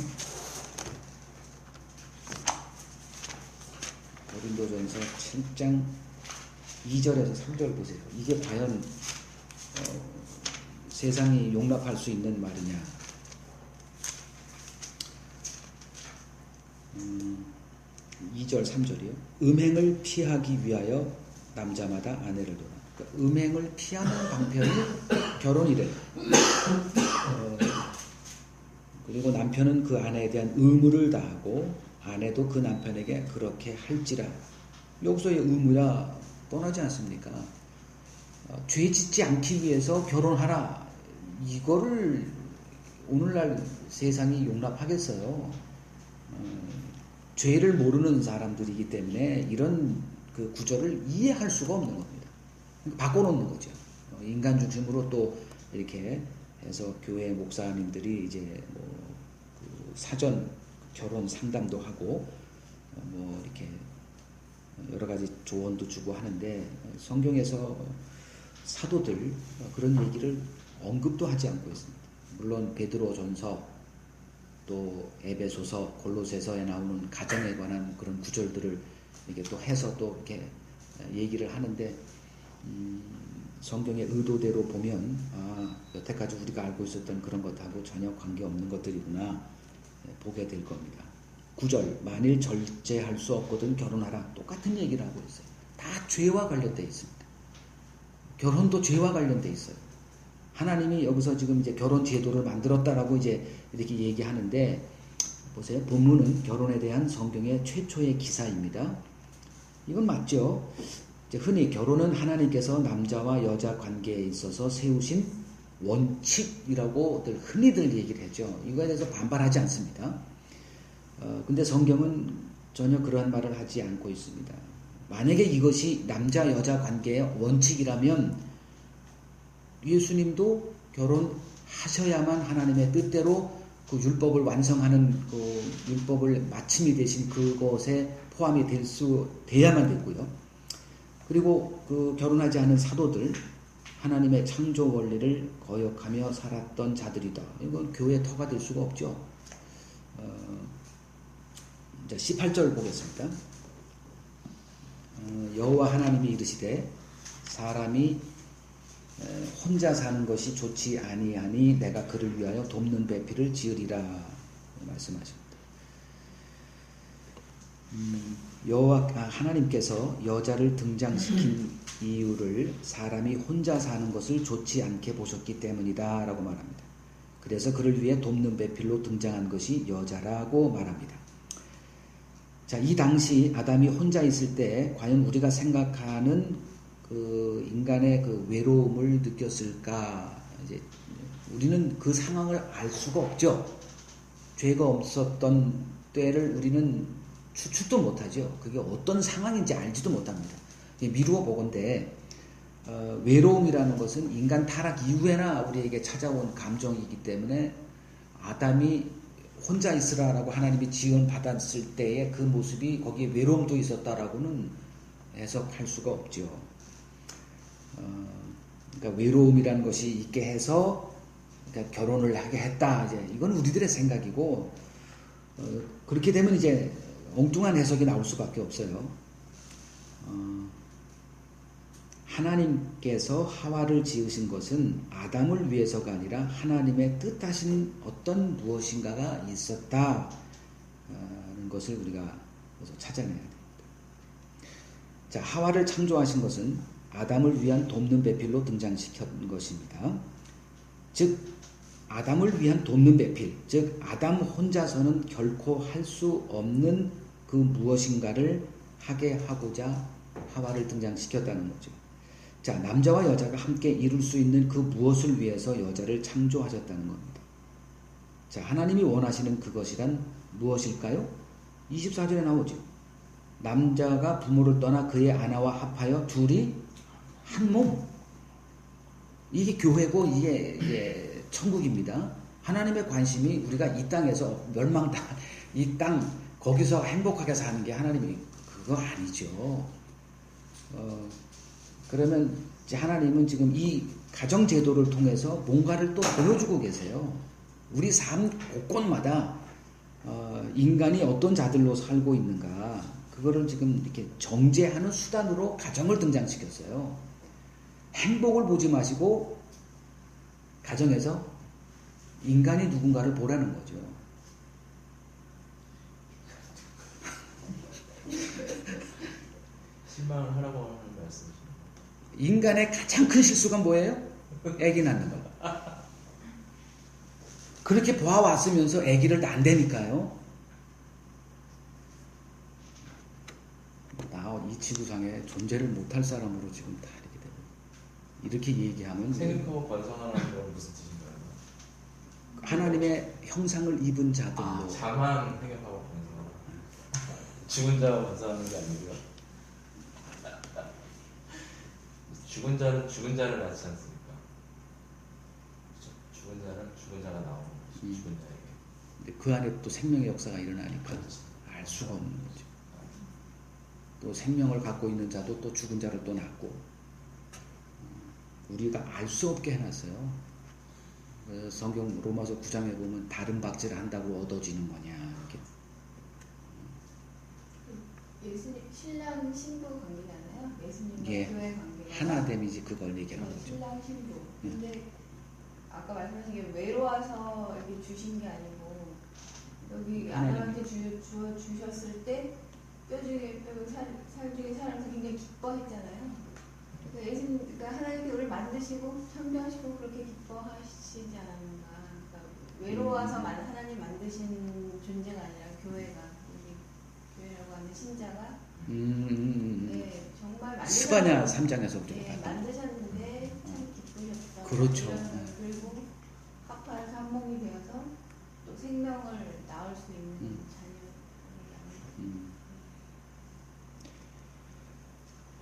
고린도전서 7장 2절에서 3절 보세요. 이게 과연 세상이 용납할 수 있는 말이냐. 2절 3절이요. 음행을 피하기 위하여 남자마다 아내를 둬라. 그러니까 음행을 피하는 방편이 결혼이래요. 그리고 남편은 그 아내에 대한 의무를 다하고 아내도 그 남편에게 그렇게 할지라. 여기서의 의무야 뻔하지 않습니까? 죄 짓지 않기 위해서 결혼하라. 이거를 오늘날 세상이 용납하겠어요? 죄를 모르는 사람들이기 때문에 이런 그 구절을 이해할 수가 없는 겁니다. 바꿔놓는 거죠. 인간 중심으로 또 이렇게 해서 교회 목사님들이 이제 그 사전 결혼 상담도 하고 뭐 이렇게 여러 가지 조언도 주고 하는데 성경에서 사도들 그런 얘기를 언급도 하지 않고 있습니다. 물론 베드로전서 또 에베소서, 골로새서에 나오는 가정에 관한 그런 구절들을 이렇게 또 해서 또 이렇게 얘기를 하는데 성경의 의도대로 보면 여태까지 우리가 알고 있었던 그런 것하고 전혀 관계없는 것들이구나 보게 될 겁니다. 9절 만일 절제할 수 없거든 결혼하라. 똑같은 얘기를 하고 있어요. 다 죄와 관련되어 있습니다. 결혼도 죄와 관련되어 있어요. 하나님이 여기서 지금 이제 결혼 제도를 만들었다라고 이제 이렇게 얘기하는데 보세요. 본문은 결혼에 대한 성경의 최초의 기사입니다. 이건 맞죠? 이제 흔히 결혼은 하나님께서 남자와 여자 관계에 있어서 세우신 원칙이라고 흔히들 얘기를 하죠. 이거에 대해서 반발하지 않습니다. 근데 성경은 전혀 그러한 말을 하지 않고 있습니다. 만약에 이것이 남자 여자 관계의 원칙이라면 예수님도 결혼하셔야만 하나님의 뜻대로 그 율법을 완성하는 그 율법을 마침이 되신 그것에 포함이 돼야만 됐고요. 그리고 그 결혼하지 않은 사도들, 하나님의 창조 원리를 거역하며 살았던 자들이다. 이건 교회의 터가 될 수가 없죠. 이제 18절 보겠습니다. 여호와 하나님이 이르시되 사람이 혼자 사는 것이 좋지 아니하니 내가 그를 위하여 돕는 배필을 지으리라 말씀하십니다. 하나님께서 여자를 등장시킨 이유를 사람이 혼자 사는 것을 좋지 않게 보셨기 때문이다 라고 말합니다. 그래서 그를 위해 돕는 배필로 등장한 것이 여자라고 말합니다. 자, 이 당시 아담이 혼자 있을 때 과연 우리가 생각하는 그 인간의 그 외로움을 느꼈을까? 이제 우리는 그 상황을 알 수가 없죠. 죄가 없었던 때를 우리는 추측도 못하죠. 그게 어떤 상황인지 알지도 못합니다. 미루어 보건대 외로움이라는 것은 인간 타락 이후에나 우리에게 찾아온 감정이기 때문에 아담이 혼자 있으라라고 하나님이 지원 받았을 때의 그 모습이 거기에 외로움도 있었다라고는 해석할 수가 없죠. 그러니까 외로움이라는 것이 있게 해서 그러니까 결혼을 하게 했다. 이제 이건 우리들의 생각이고 그렇게 되면 이제 엉뚱한 해석이 나올 수밖에 없어요. 하나님께서 하와를 지으신 것은 아담을 위해서가 아니라 하나님의 뜻하신 어떤 무엇인가가 있었다는 것을 우리가 찾아내야 됩니다. 자, 하와를 창조하신 것은 아담을 위한 돕는 배필로 등장시킨 것입니다. 즉 아담을 위한 돕는 배필, 즉 아담 혼자서는 결코 할 수 없는 그 무엇인가를 하게 하고자 하와를 등장시켰다는 거죠. 자, 남자와 여자가 함께 이룰 수 있는 그 무엇을 위해서 여자를 창조하셨다는 겁니다. 자, 하나님이 원하시는 그것이란 무엇일까요? 24절에 나오죠. 남자가 부모를 떠나 그의 아내와 합하여 둘이 한 몸. 이게 교회고 이게 천국입니다. 하나님의 관심이 우리가 이 땅에서 멸망당, 이 땅 거기서 행복하게 사는 게 하나님이 그거 아니죠. 그러면 이제 하나님은 지금 이 가정 제도를 통해서 뭔가를 또 보여주고 계세요. 우리 삶 곳곳마다 인간이 어떤 자들로 살고 있는가 그거를 지금 이렇게 정죄하는 수단으로 가정을 등장시켰어요. 행복을 보지 마시고 가정에서 인간이 누군가를 보라는 거죠. 실망을 하라고 하는 말씀이죠. 인간의 가장 큰 실수가 뭐예요? 아기 낳는 거. 그렇게 보아왔으면서 아기를 낳는다니까요. 나 이 지구상에 존재를 못할 사람으로 지금 다 이렇게 되고 이렇게 얘기하면 생육하고 번성하는 건 무슨 뜻인가요? 하나님의 형상을 입은 자들로 자만 생육하고 번성하는 죽은 자와 번성하는 게 아니고요. 죽은 자는 죽은 자를 낳지 않습니까? 그렇죠? 죽은 자는 죽은 자가 나오는 거죠. 죽은 자에게. 근데 그 안에 또 생명의 역사가 일어나니까 알 수가 없는 거죠. 또 생명을 갖고 있는 자도 또 죽은 자를 또 낳고 우리가 알 수 없게 해놨어요. 성경 로마서 9장에 보면 다른 박질을 한다고 얻어지는 거냐 이렇게. 예수님 신랑 신부 관계잖아요. 예수님과 예. 교회 관계. 하나됨이지 그걸 얘기하는 거죠. 신랑 신부. 근데 아까 말씀하신 게 외로워서 이렇게 주신 게 아니고 여기 아담한테 주셨을 때 뼈 중에 뼈고 살 중에 살아서 굉장히 기뻐했잖아요. 그러니까 예수님, 그러니까 하나님께 우리를 만드시고 창조하시고 그렇게 기뻐하시지 않았는가. 그러니까 외로워서 하나님 만드신 존재가 아니라 교회가 우리 교회라고 하는 신자가 네, 정말 스바냐 3장에서 우리가 네, 만드셨는데 참 기쁘셨다. 그렇죠. 그리고 합하여서 한 몸이 되어서 또 생명을 낳을 수 있는 자녀.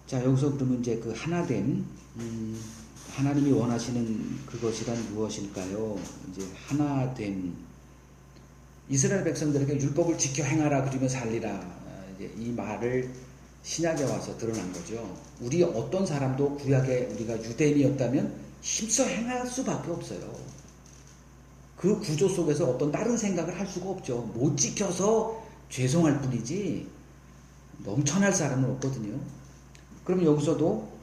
자, 여기서 그러면 이제 그 하나됨, 하나님이 원하시는 그것이란 무엇일까요? 이제 하나됨, 이스라엘 백성들에게 율법을 지켜 행하라 그러면 살리라. 이제 이 말을 신약에 와서 드러난 거죠. 우리 어떤 사람도 구약에 우리가 유대인이었다면 힘써 행할 수밖에 없어요. 그 구조 속에서 어떤 다른 생각을 할 수가 없죠. 못 지켜서 죄송할 뿐이지 넘쳐날 사람은 없거든요. 그럼 여기서도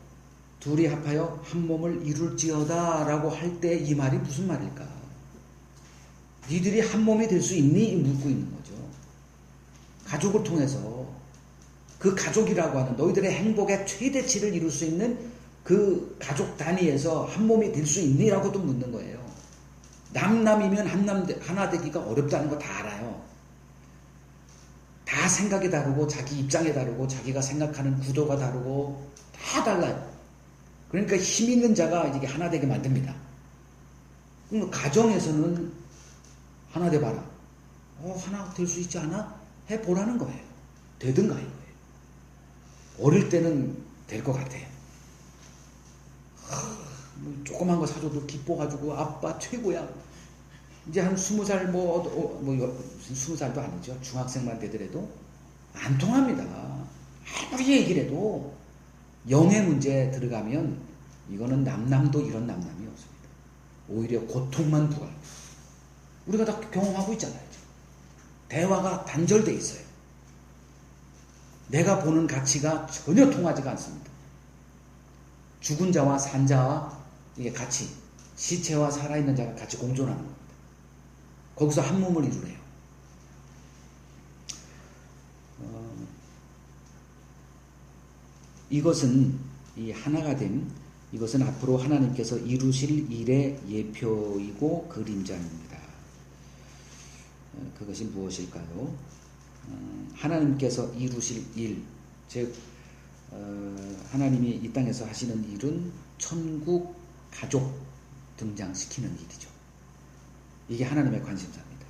둘이 합하여 한 몸을 이룰지어다 라고 할 때 이 말이 무슨 말일까? 니들이 한 몸이 될 수 있니? 묻고 있는 거죠. 가족을 통해서 그 가족이라고 하는 너희들의 행복의 최대치를 이룰 수 있는 그 가족 단위에서 한 몸이 될 수 있니? 라고도 묻는 거예요. 남남이면 하나 되기가 어렵다는 거 다 알아요. 다 생각이 다르고 자기 입장이 다르고 자기가 생각하는 구도가 다르고 다 달라요. 그러니까 힘 있는 자가 이게 하나 되게 만듭니다. 그럼 가정에서는 하나 돼봐라. 하나 될 수 있지 않아? 해보라는 거예요. 되든가 이거예요. 어릴 때는 될 것 같아요. 조그만 거 사줘도 기뻐가지고 아빠 최고야. 이제 한 20살 20살도 아니죠. 중학생만 되더라도 안 통합니다. 아무리 얘기를 해도 영의 문제에 들어가면 이거는 남남도 이런 남남이 없습니다. 오히려 고통만 부과합니다. 우리가 다 경험하고 있잖아요. 대화가 단절돼 있어요. 내가 보는 가치가 전혀 통하지가 않습니다. 죽은 자와 산 자와 이게 같이 시체와 살아있는 자가 같이 공존하는 겁니다. 거기서 한 몸을 이루래요. 이것은 이 하나가 됨, 이것은 앞으로 하나님께서 이루실 일의 예표이고 그림자입니다. 그것이 무엇일까요? 하나님께서 이루실 일, 즉 하나님이 이 땅에서 하시는 일은 천국 가족 등장시키는 일이죠. 이게 하나님의 관심사입니다.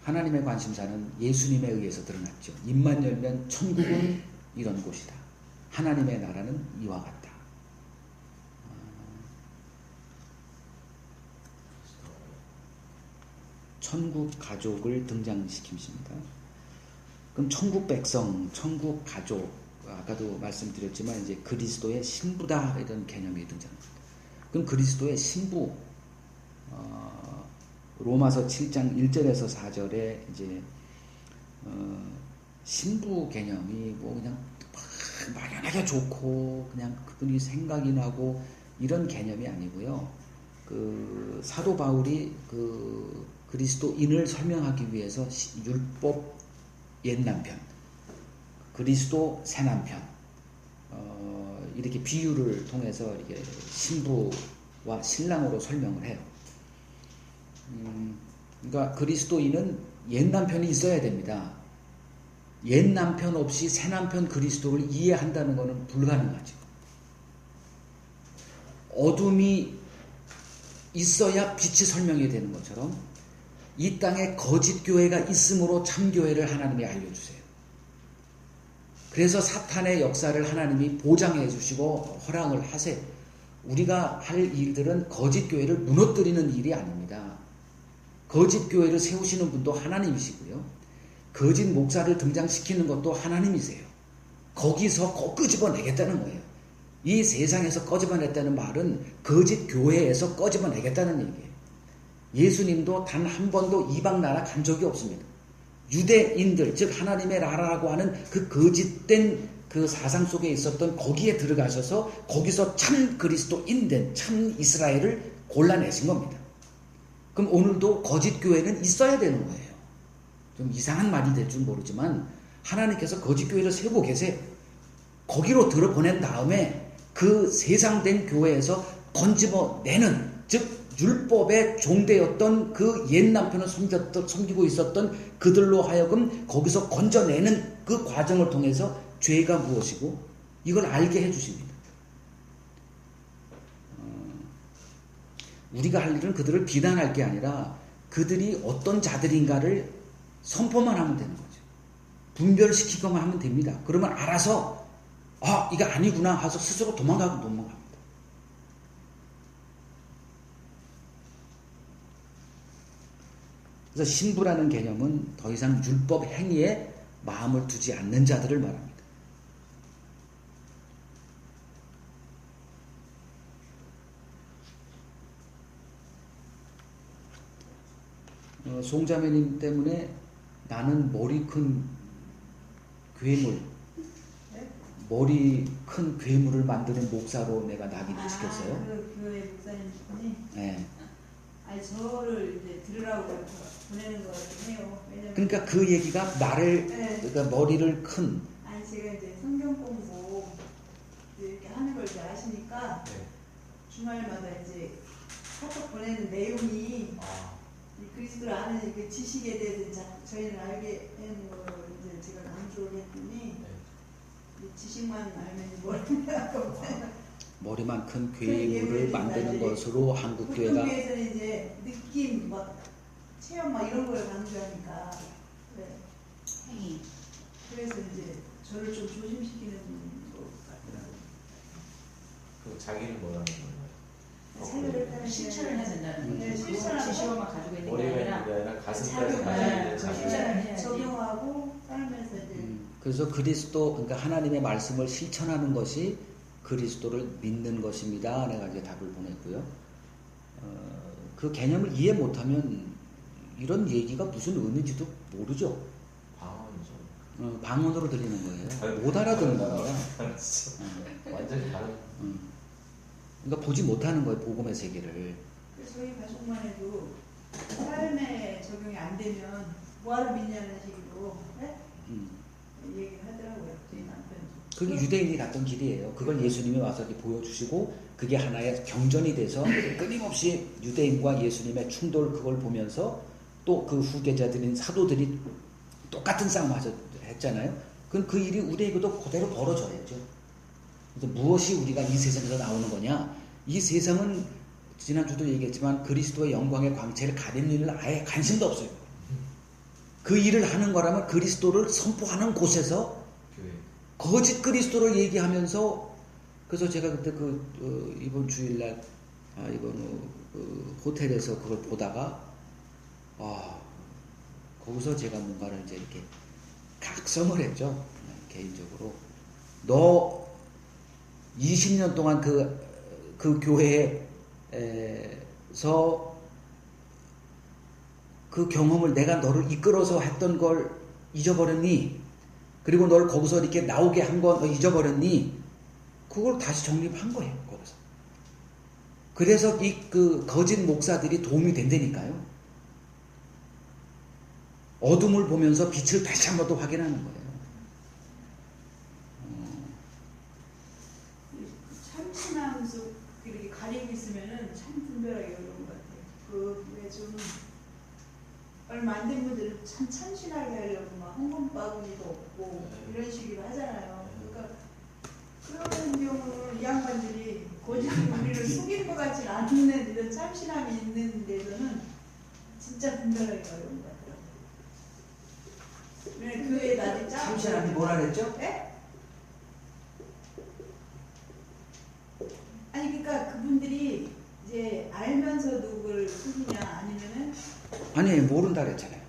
하나님의 관심사는 예수님에 의해서 드러났죠. 입만 열면 천국은 이런 곳이다. 하나님의 나라는 이와 같다. 천국 가족을 등장시킵니다. 그럼 천국 백성, 천국 가족, 아까도 말씀드렸지만 이제 그리스도의 신부다 이런 개념이 등장합니다. 그럼 그리스도의 신부, 로마서 7장 1절에서 4절에 이제 신부 개념이 뭐 그냥 막연하게 좋고 그냥 그분이 생각이 나고 이런 개념이 아니고요. 그 사도 바울이 그 그리스도인을 설명하기 위해서 율법 옛 남편, 그리스도 새 남편, 이렇게 비유를 통해서 이렇게 신부와 신랑으로 설명을 해요. 그러니까 그리스도인은 옛 남편이 있어야 됩니다. 옛 남편 없이 새 남편 그리스도를 이해한다는 것은 불가능하죠. 어둠이 있어야 빛이 설명이 되는 것처럼 이 땅에 거짓 교회가 있으므로 참 교회를 하나님이 알려주세요. 그래서 사탄의 역사를 하나님이 보장해 주시고 허락을 하세요. 우리가 할 일들은 거짓 교회를 무너뜨리는 일이 아닙니다. 거짓 교회를 세우시는 분도 하나님이시고요. 거짓 목사를 등장시키는 것도 하나님이세요. 거기서 끄집어내겠다는 거예요. 이 세상에서 꺼집어냈다는 말은 거짓 교회에서 꺼집어내겠다는 얘기예요. 예수님도 단 한 번도 이방 나라 간 적이 없습니다. 유대인들, 즉 하나님의 나라라고 하는 그 거짓된 그 사상 속에 있었던 거기에 들어가셔서 거기서 참 그리스도인된 참 이스라엘을 골라내신 겁니다. 그럼 오늘도 거짓 교회는 있어야 되는 거예요. 좀 이상한 말이 될 줄 모르지만 하나님께서 거짓 교회를 세우고 계세요. 거기로 들어보낸 다음에 그 세상된 교회에서 건집어내는, 즉 율법의 종되었던 그 옛 남편을 섬기고 있었던 그들로 하여금 거기서 건져내는 그 과정을 통해서 죄가 무엇이고 이걸 알게 해주십니다. 우리가 할 일은 그들을 비난할 게 아니라 그들이 어떤 자들인가를 선포만 하면 되는 거죠. 분별시키고만 하면 됩니다. 그러면 알아서 이거 아니구나 하서 스스로 도망갑니다. 그래서 신부라는 개념은 더 이상 율법 행위에 마음을 두지 않는 자들을 말합니다. 송자매님 때문에 나는 머리 큰 괴물, 머리 큰 괴물을 만드는 목사로 내가 낙인을 시켰어요. 그 교회 목사님이 네. 아니 저를 이제 들으라고 보내는 거 같긴 해요. 왜냐면 그러니까 그 얘기가 나를 네. 그러니까 머리를 큰 아니 제가 이제 성경 공부 이렇게 하는 걸 이제 아시니까 네. 주말마다 이제 카톡 보내는 내용이 아, 이 그리스도를 아는 그 지식에 대해서 저희는 알게 하는 걸 이제 제가 강조를 했더니 네. 이 지식만 알면 모르냐고 머리만 큰 괴물을 괴물을 만드는 이제 것으로 한국 보통 교회가 교회에서는 이제 느낌 막 체험 막 이런 걸 강조하니까 네. 행위. 그래서 이제 저를 좀 조심시키는 것 같더라고요. 그 자기는 뭐라는 건가요? 생각을 따라 실천을 해야 된다는 네, 거죠. 실천하고 지시로만 가지고 있는 게 머리가 있는 아니라 게 아니라 가슴까지 작용을 가지고 있는 그 자기. 실천을 해야지. 적용하고 살면서 이제 그래서 그리스도 그러니까 하나님의 말씀을 실천하는 것이 그리스도를 믿는 것입니다. 내가 이제 답을 보냈고요. 그 개념을 이해 못하면 이런 얘기가 무슨 의미인지도 모르죠. 방언이죠. 방언으로 들리는 거예요. 못 알아듣는 겁니다. 진짜 완전히 다른. 그러니까 보지 못하는 거예요. 복음의 세계를. 그래서 저희 가족만 해도 삶에 적용이 안 되면 뭐하러 믿냐는 식으로 네? 얘기를 하더라고요. 저희 남편도. 그게 유대인이 갔던 길이에요. 그걸 예수님이 와서 이렇게 보여주시고 그게 하나의 경전이 돼서 끊임없이 유대인과 예수님의 충돌 그걸 보면서 또 그 후계자들인 사도들이 똑같은 싸움 했잖아요. 그럼 그 일이 우리에게도 그대로 벌어져야죠. 그래서 무엇이 우리가 이 세상에서 나오는 거냐? 이 세상은 지난주도 얘기했지만 그리스도의 영광의 광채를 가리는 일을 아예 관심도 없어요. 그 일을 하는 거라면 그리스도를 선포하는 곳에서 교회. 거짓 그리스도를 얘기하면서 그래서 제가 그때 이번 주일날 이번 호텔에서 그걸 보다가 거기서 제가 뭔가를 이제 이렇게 각성을 했죠. 개인적으로 너 20년 동안 그 교회에서 그 경험을 내가 너를 이끌어서 했던 걸 잊어버렸니? 그리고 널 거기서 이렇게 나오게 한 건 잊어버렸니? 그걸 다시 정립한 거예요, 거기서. 그래서 그 거짓 목사들이 도움이 된다니까요. 어둠을 보면서 빛을 다시 한 번 더 확인하는 거예요. 참신함 속 이렇게 가리고 있으면은 참 분별하기 어려운 것 같아요. 그왜 좀 얼마 안 된 분들은 참 참신하게 하려고 막 헌금바구니도 없고 이런 식으로 하잖아요. 그러니까 그런 경우는 이 양반들이 거짓 우리를 속이는 것 같지는 않는 이런 참신함이 있는 데서는 진짜 분별하기 어려운 것 같아요. 왜 교회 날이 짜? 참신함이 뭐라 그랬죠? 네? 아니 그러니까 그분들이 이제 알면서도 그걸 속이냐 아니면은 아니 모른다 그랬잖아요.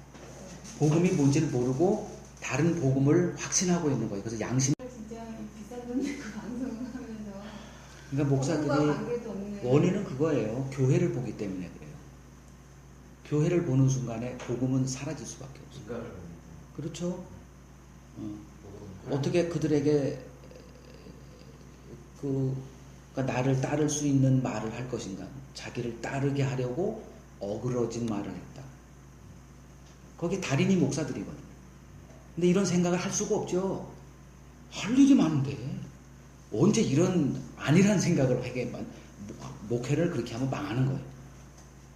복음이 뭔지를 모르고 다른 복음을 확신하고 있는 거예요. 그래서 양심. 진짜 비싼 돈 내고 방송을 하면서 그러니까 복음과 목사들이 관계도 없는 원인은 그거예요. 교회를 보기 때문에 그래요. 교회를 보는 순간에 복음은 사라질 수밖에 없어요. 인간을 보는 그렇죠. 복음은 어떻게 그들에게 그러니까 나를 따를 수 있는 말을 할 것인가? 자기를 따르게 하려고 어그러진 말을 했다. 거기 달인이 목사들이거든요. 근데 이런 생각을 할 수가 없죠. 할 일이 많은데 언제 이런 아니란 생각을 하게 목회를 그렇게 하면 망하는 거예요.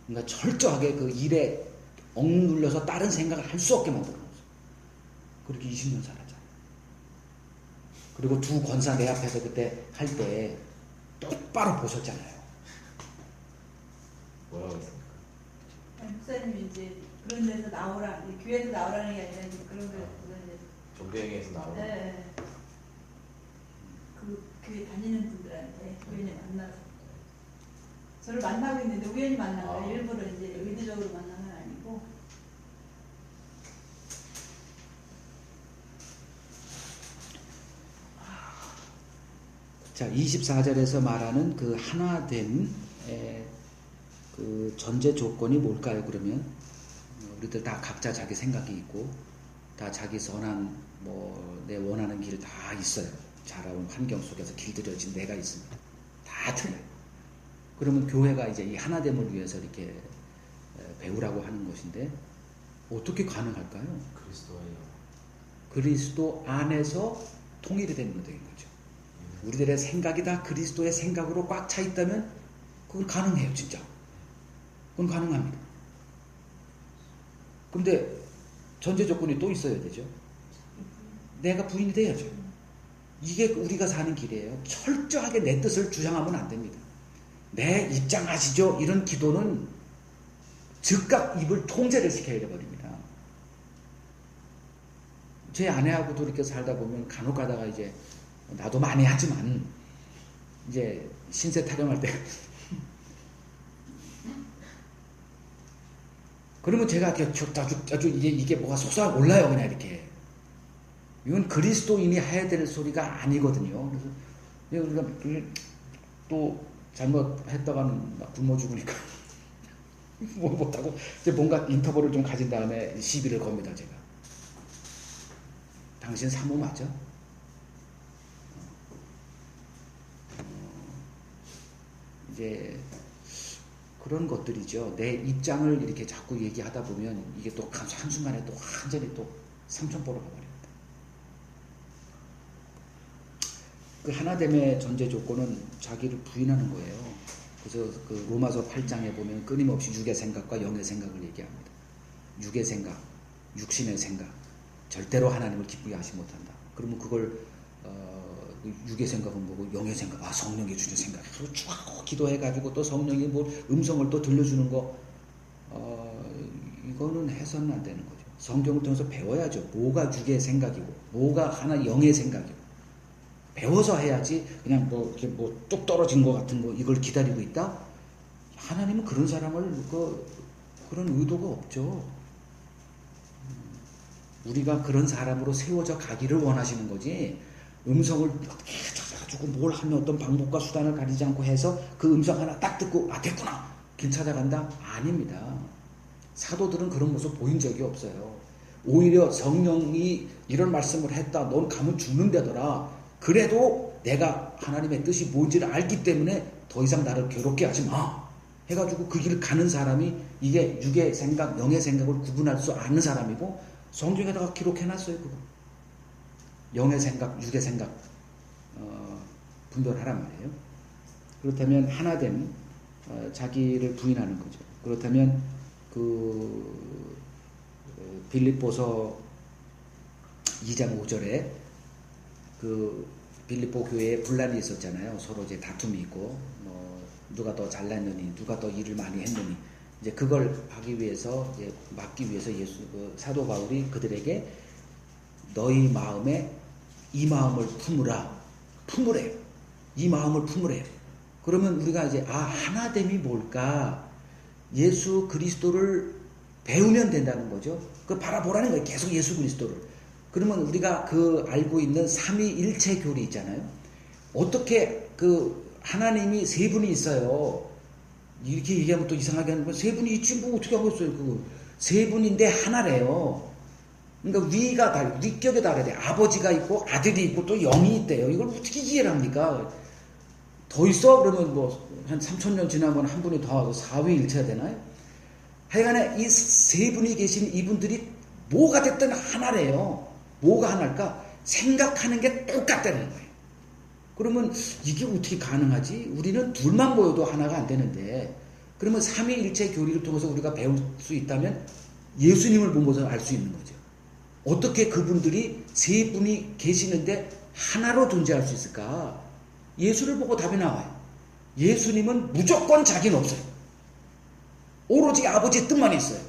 그러니까 철저하게 그 일에 억눌려서 다른 생각을 할 수 없게 만드는 거죠. 그렇게 20년 살았잖아요. 그리고 두 권사 내 앞에서 그때 할 때 똑바로 보셨잖아요. 뭐라고 했습니까? 목사님이 이제 그런 데서 나오라, 교회에서 나오라는 게 아니라 이제 그런 데서 이제 종교행위에서 나오는 네. 그 교회 다니는 분들한테 우연히 만나서 저를 만나고 있는데 우연히 만난 거예요. 일부러 이제 의도적으로 만난 건 아니고 자, 24절에서 말하는 그 하나됨의 그 전제 조건이 뭘까요? 그러면 우리들 다 각자 자기 생각이 있고 다 자기 선한 내 원하는 길 다 있어요. 자라온 환경 속에서 길들여진 내가 있습니다. 다 틀려요. 그러면 교회가 이제 이 하나됨을 위해서 이렇게 배우라고 하는 것인데 어떻게 가능할까요? 그리스도예요. 그리스도 안에서 통일이 되는 것인 거죠. 우리들의 생각이 다 그리스도의 생각으로 꽉 차 있다면 그건 가능해요, 진짜. 그건 가능합니다. 근데 전제 조건이 또 있어야 되죠. 내가 부인이 돼야죠. 이게 우리가 사는 길이에요. 철저하게 내 뜻을 주장하면 안 됩니다. 내 입장하시죠. 이런 기도는 즉각 입을 통제를 시켜야 돼버립니다. 제 아내하고도 이렇게 살다 보면 간혹 가다가 이제 나도 많이 하지만 이제 신세 타령할 때 그러면 제가 아주 이게 뭐가 속삭 올라요. 그냥 이렇게. 이건 그리스도인이 해야 될 소리가 아니거든요. 그래서 우리가 또 잘못했다가는 막 굶어 죽으니까 뭐 못하고 이제 뭔가 인터벌을 좀 가진 다음에 시비를 겁니다. 제가. 당신 사모 맞아? 이제 그런 것들이죠. 내 입장을 이렇게 자꾸 얘기하다 보면 이게 또 한순간에 또 완전히 또 삼천포로 가버립니다. 그 하나됨의 전제 조건은 자기를 부인하는 거예요. 그래서 그 로마서 8장에 보면 끊임없이 육의 생각과 영의 생각을 얘기합니다. 육의 생각, 육신의 생각, 절대로 하나님을 기쁘게 하지 못한다. 그러면 그걸 육의 생각은 뭐고 영의 생각, 성령이 주는 생각. 그리고 쭉 기도해가지고 또 성령이 뭐 음성을 또 들려주는 거, 이거는 해서는 안 되는 거죠. 성경을 통해서 배워야죠. 뭐가 육의 생각이고, 뭐가 하나 영의 생각이고. 배워서 해야지 그냥 이렇게 뚝 떨어진 것 같은 거 이걸 기다리고 있다? 하나님은 그런 사람을 그런 의도가 없죠. 우리가 그런 사람으로 세워져 가기를 원하시는 거지. 음성을 어떻게 찾아가지고 뭘 하면 어떤 방법과 수단을 가리지 않고 해서 그 음성 하나 딱 듣고 됐구나 길 찾아간다? 아닙니다. 사도들은 그런 모습 보인 적이 없어요. 오히려 성령이 이런 말씀을 했다. 넌 가면 죽는다더라. 그래도 내가 하나님의 뜻이 뭔지를 알기 때문에 더 이상 나를 괴롭게 하지 마 해가지고 그 길을 가는 사람이 이게 육의 생각, 영의 생각을 구분할 수 않는 사람이고 성경에다가 기록해놨어요. 그거 영의 생각, 육의 생각 분별하란 말이에요. 그렇다면 하나됨, 자기를 부인하는 거죠. 그렇다면 빌립보서 2장 5절에 그 빌립보 교회에 분란이 있었잖아요. 서로 이제 다툼이 있고 누가 더 잘났느니 누가 더 일을 많이 했느니 이제 그걸 하기 위해서 이제 막기 위해서 사도 바울이 그들에게 너희 마음에 이 마음을 품으래요. 이 마음을 품으래요. 그러면 우리가 이제 하나됨이 뭘까? 예수 그리스도를 배우면 된다는 거죠. 그 바라보라는 거예요. 계속 예수 그리스도를. 그러면 우리가 알고 있는 삼위일체 교리 있잖아요. 어떻게 하나님이 세 분이 있어요. 이렇게 얘기하면 또 이상하게 하는 건 세 분이 있지 뭐 어떻게 하겠어요. 세 분인데 하나래요. 그러니까 위격에 다르야 돼. 아버지가 있고 아들이 있고 또 영이 있대요. 이걸 어떻게 이해를 합니까? 더 있어? 그러면 한 3000년 지나면 한 분이 더 와서 사위일체가 되나요? 하여간에 이 세 분이 계신 이분들이 뭐가 됐든 하나래요. 뭐가 하나일까? 생각하는 게 똑같다는 거예요. 그러면 이게 어떻게 가능하지? 우리는 둘만 모여도 하나가 안 되는데 그러면 삼위일체 교리를 통해서 우리가 배울 수 있다면 예수님을 보면서 알 수 있는 거죠. 어떻게 그분들이 세 분이 계시는데 하나로 존재할 수 있을까? 예수를 보고 답이 나와요. 예수님은 무조건 자기는 없어요. 오로지 아버지의 뜻만 있어요.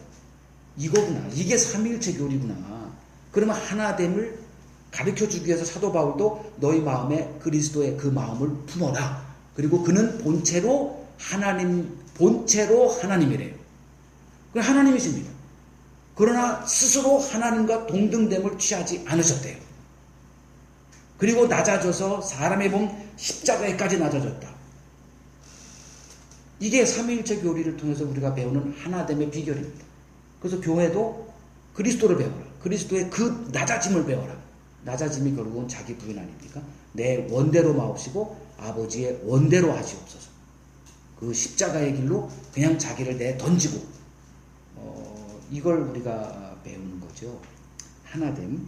이거구나. 이게 삼위일체 교리구나. 그러면 하나됨을 가르쳐주기 위해서 사도 바울도 너희 마음에 그리스도의 그 마음을 품어라. 그리고 그는 본체로 하나님이래요. 그건 하나님이십니다. 그러나 스스로 하나님과 동등됨을 취하지 않으셨대요. 그리고 낮아져서 사람의 몸 십자가에까지 낮아졌다. 이게 삼위일체 교리를 통해서 우리가 배우는 하나됨의 비결입니다. 그래서 교회도 그리스도를 배워라. 그리스도의 그 낮아짐을 배워라. 낮아짐이 결국은 자기 부인 아닙니까? 내 원대로 마옵시고 아버지의 원대로 하시옵소서. 그 십자가의 길로 그냥 자기를 내 던지고 이걸 우리가 배우는 거죠. 하나됨.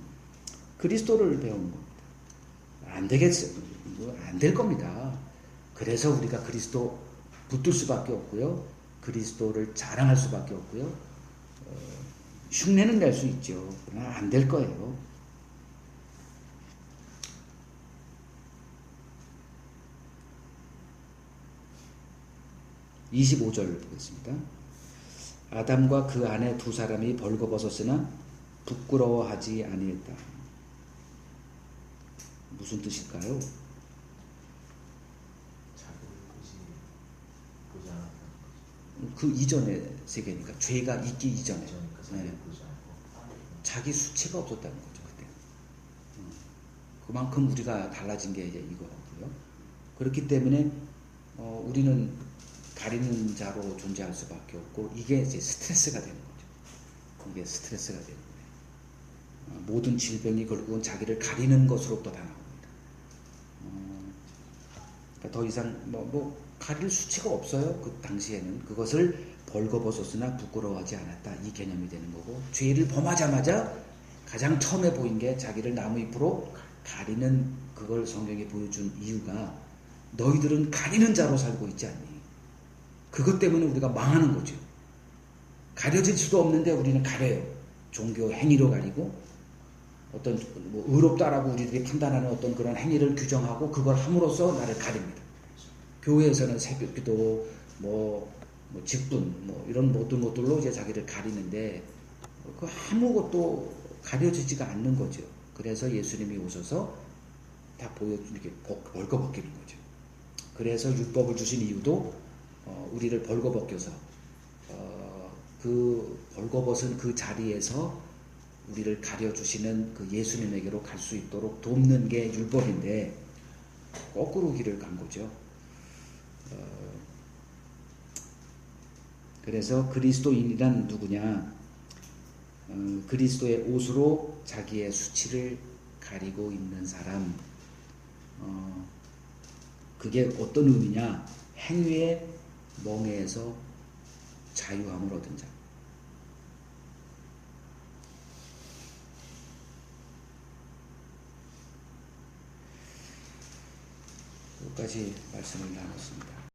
그리스도를 배우는 겁니다. 안 되겠어요. 안 될 겁니다. 그래서 우리가 그리스도 붙들 수밖에 없고요. 그리스도를 자랑할 수밖에 없고요. 흉내는 낼 수 있죠. 그러나 안 될 거예요. (25절) 보겠습니다. 아담과 그 아내 두 사람이 벌거벗었으나 부끄러워하지 아니했다. 무슨 뜻일까요? 자기를 보지 않았다는 거죠. 그 이전의 세계니까 죄가 있기 이전에 그러니까 자기를 보지 않고 자기 수치가 없었다는 거죠. 그때 그만큼 우리가 달라진 게 이제 이거고요. 그렇기 때문에 우리는 가리는 자로 존재할 수밖에 없고 이게 이제 스트레스가 되는 거죠. 이게 스트레스가 되는 거예요. 모든 질병이 결국은 자기를 가리는 것으로부터 다 나옵니다. 그러니까 더 이상 가릴 수치가 없어요. 그 당시에는 그것을 벌거벗었으나 부끄러워하지 않았다. 이 개념이 되는 거고 죄를 범하자마자 가장 처음에 보인 게 자기를 나무 잎으로 가리는 그걸 성경이 보여준 이유가 너희들은 가리는 자로 살고 있지 않니? 그것 때문에 우리가 망하는 거죠. 가려질 수도 없는데 우리는 가려요. 종교 행위로 가리고 어떤 의롭다라고 우리들이 판단하는 어떤 그런 행위를 규정하고 그걸 함으로써 나를 가립니다. 교회에서는 새벽기도 직분 이런 모든 것들로 이제 자기를 가리는데 그 아무것도 가려지지가 않는 거죠. 그래서 예수님이 오셔서 다 이렇게 벌거벗기는 거죠. 그래서 율법을 주신 이유도 우리를 벌거벗겨서 그 벌거벗은 그 자리에서 우리를 가려주시는 그 예수님에게로 갈 수 있도록 돕는 게 율법인데 거꾸로 길을 간 거죠. 그래서 그리스도인이란 누구냐? 그리스도의 옷으로 자기의 수치를 가리고 있는 사람. 그게 어떤 의미냐? 행위의 멍에에서 자유함을 얻은 자. 여기까지 말씀을 나눴습니다.